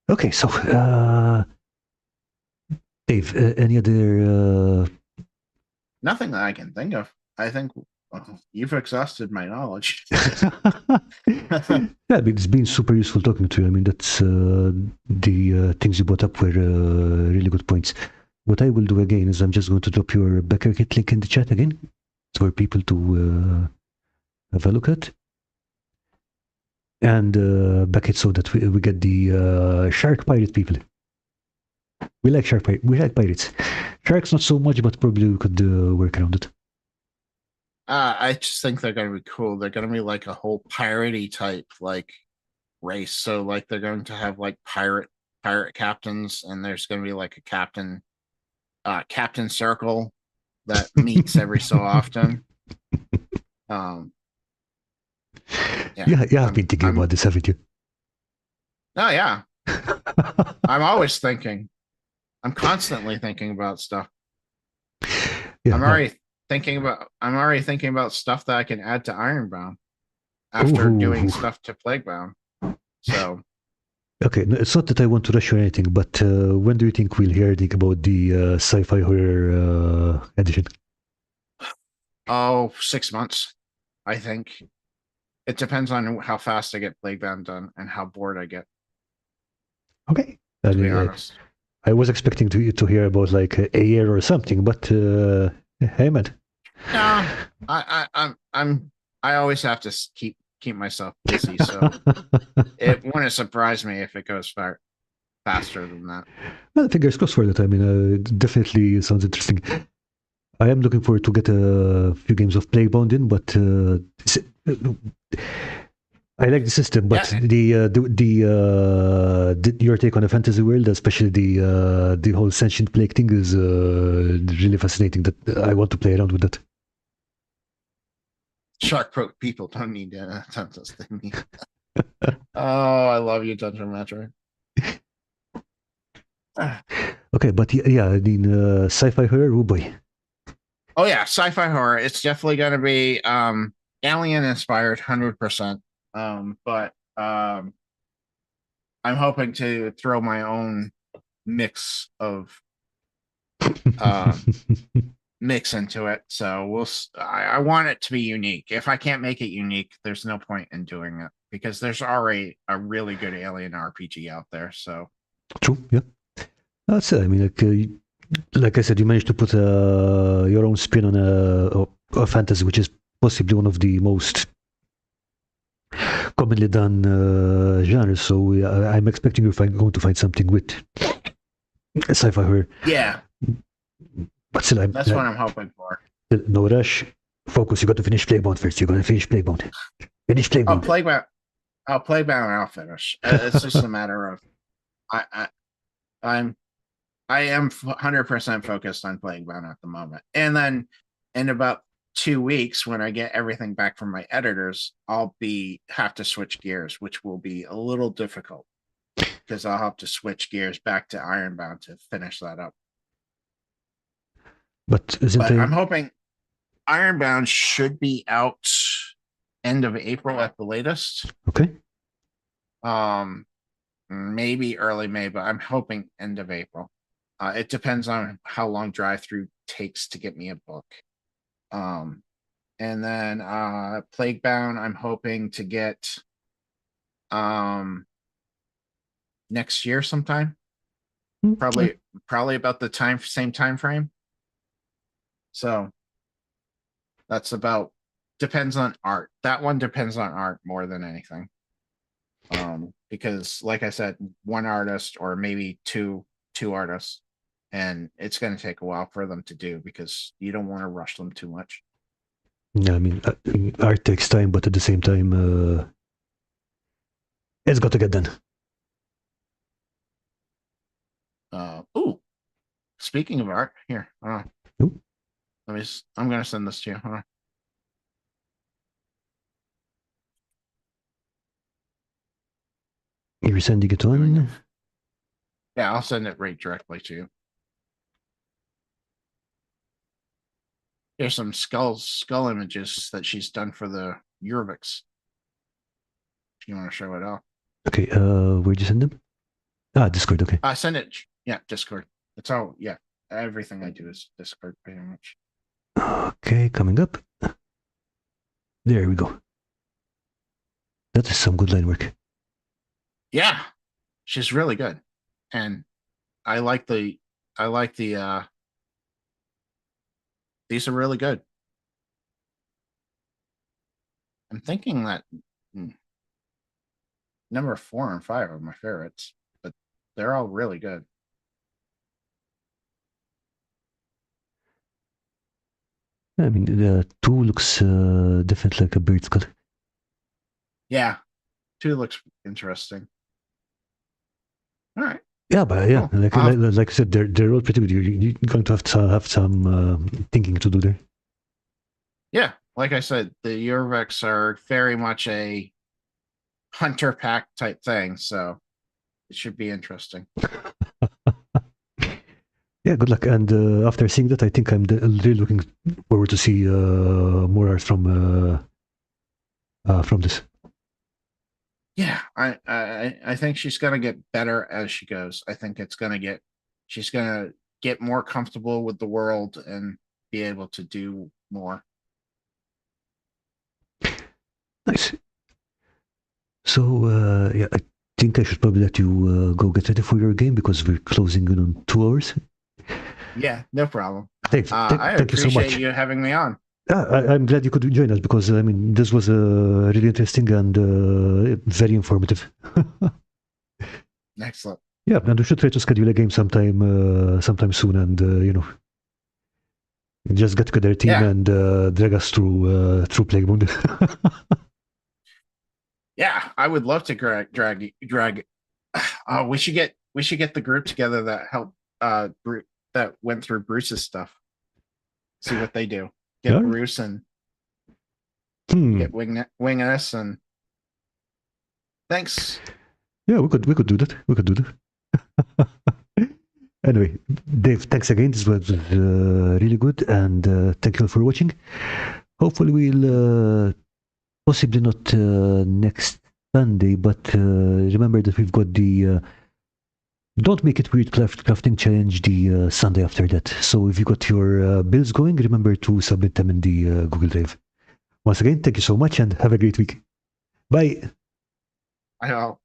Okay, so Dave, any other? Nothing that I can think of. I think You've exhausted my knowledge. Yeah, I mean, it's been super useful talking to you. I mean, that's the things you brought up were really good points. What I will do again is I'm just going to drop your Becker kit link in the chat again for people to have a look at. And back it so that we get the shark pirate people. We like we like pirates. Sharks not so much, but probably we could work around it. I just think they're going to be cool. They're going to be like a whole piratey type like race. So like they're going to have like pirate captains, and there's going to be like a captain circle that meets every so often. Yeah, I've been thinking about this, haven't you? Oh yeah. I'm always thinking. I'm constantly thinking about stuff. Yeah, I'm already thinking about stuff that I can add to Ironbound after doing stuff to Plaguebound. So okay, it's not that I want to rush or anything, but when do you think we'll hear anything about the sci-fi horror edition? Oh, 6 months, I think. It depends on how fast I get Plaguebound done and how bored I get. Okay. To be honest. I was expecting to hear about like a year or something, but hey, man. No, I always have to keep myself busy, so it wouldn't surprise me if it goes faster than that. Well, fingers crossed for that. I mean, it definitely sounds interesting. I am looking forward to get a few games of Plaguebound in, but I like the system, but yeah. Your take on a fantasy world, especially the whole sentient plague thing, is really fascinating. That I want to play around with that. Shark people don't need Oh, I love you, Dungeon Master. Okay, but yeah, I mean, sci-fi horror, oh boy. Oh yeah, sci-fi horror. It's definitely going to be alien inspired, 100%. But I'm hoping to throw my own mix of mix into it. So I want it to be unique. If I can't make it unique, there's no point in doing it because there's already a really good alien RPG out there. So true, yeah. That's it. I mean, like I said, you managed to put your own spin on a fantasy, which is possibly one of the most commonly done genres. So I'm expecting you're going to find something with sci-fi horror. Yeah. But still, that's what I'm hoping for. No rush. Focus. You got to finish Plaguebound first. You're going to finish Plaguebound. Finish Plaguebound. Plaguebound. I'll finish. It's just a matter of I am 100% focused on Plaguebound at the moment, and then in about 2 weeks, when I get everything back from my editors, I'll have to switch gears, which will be a little difficult because I'll have to switch gears back to Ironbound to finish that up. But I'm hoping Ironbound should be out end of April at the latest. Okay. Maybe early May, but I'm hoping end of April. It depends on how long drive-through takes to get me a book. And then Plaguebound, I'm hoping to get next year sometime. Probably about the same time frame. So that's depends on art. That one depends on art more than anything. Because like I said, one artist or maybe two artists, and it's going to take a while for them to do because you don't want to rush them too much. Yeah, I mean, art takes time, but at the same time, it's got to get done. Speaking of art, here. I'm going to send this to you. You're sending it on? Yeah, I'll send it right directly to you. There's some skull images that she's done for the Urbex. If you want to show it off. Okay, where'd you send them? Discord, okay. I send it, yeah, Discord. It's all, yeah. Everything I do is Discord pretty much. Okay, coming up. There we go. That is some good line work. Yeah, she's really good, and I like the these are really good. I'm thinking that number 4 and 5 are my favorites, but they're all really good. I mean, the 2 looks definitely like a bird skull. Yeah, 2 looks interesting. All right. Yeah, but yeah, Cool. like I said, they're all pretty good. You're going to have some thinking to do there. Yeah, like I said, the Eurvex are very much a hunter pack type thing, so it should be interesting. Yeah, good luck. And after seeing that, I think I'm really looking forward to see more art from this. Yeah, I think she's gonna get better as she goes. I think she's gonna get more comfortable with the world and be able to do more. Nice. So yeah, I think I should probably let you go get ready for your game because we're closing in on 2 hours. Yeah, no problem. Thank I you so appreciate much. you having me on. I'm glad you could join us because I mean this was really interesting and very informative. Excellent. Yeah, and we should try to schedule a game sometime soon, and just get together a team Yeah, and drag us through Plaguebound. yeah. I would love to drag. Oh, we should get the group together that helped that went through Bruce's stuff. See what they do. Get Yeah. Bruce and get Wing us and thanks. Yeah, we could do that. We could do that. Anyway, Dave, thanks again. This was really good, and thank you all for watching. Hopefully, we'll possibly not next Sunday, but remember that we've got the Don't Make It Weird crafting challenge the Sunday after that. So if you got your builds going, remember to submit them in the Google Drive. Once again, thank you so much, and have a great week. Bye. I know.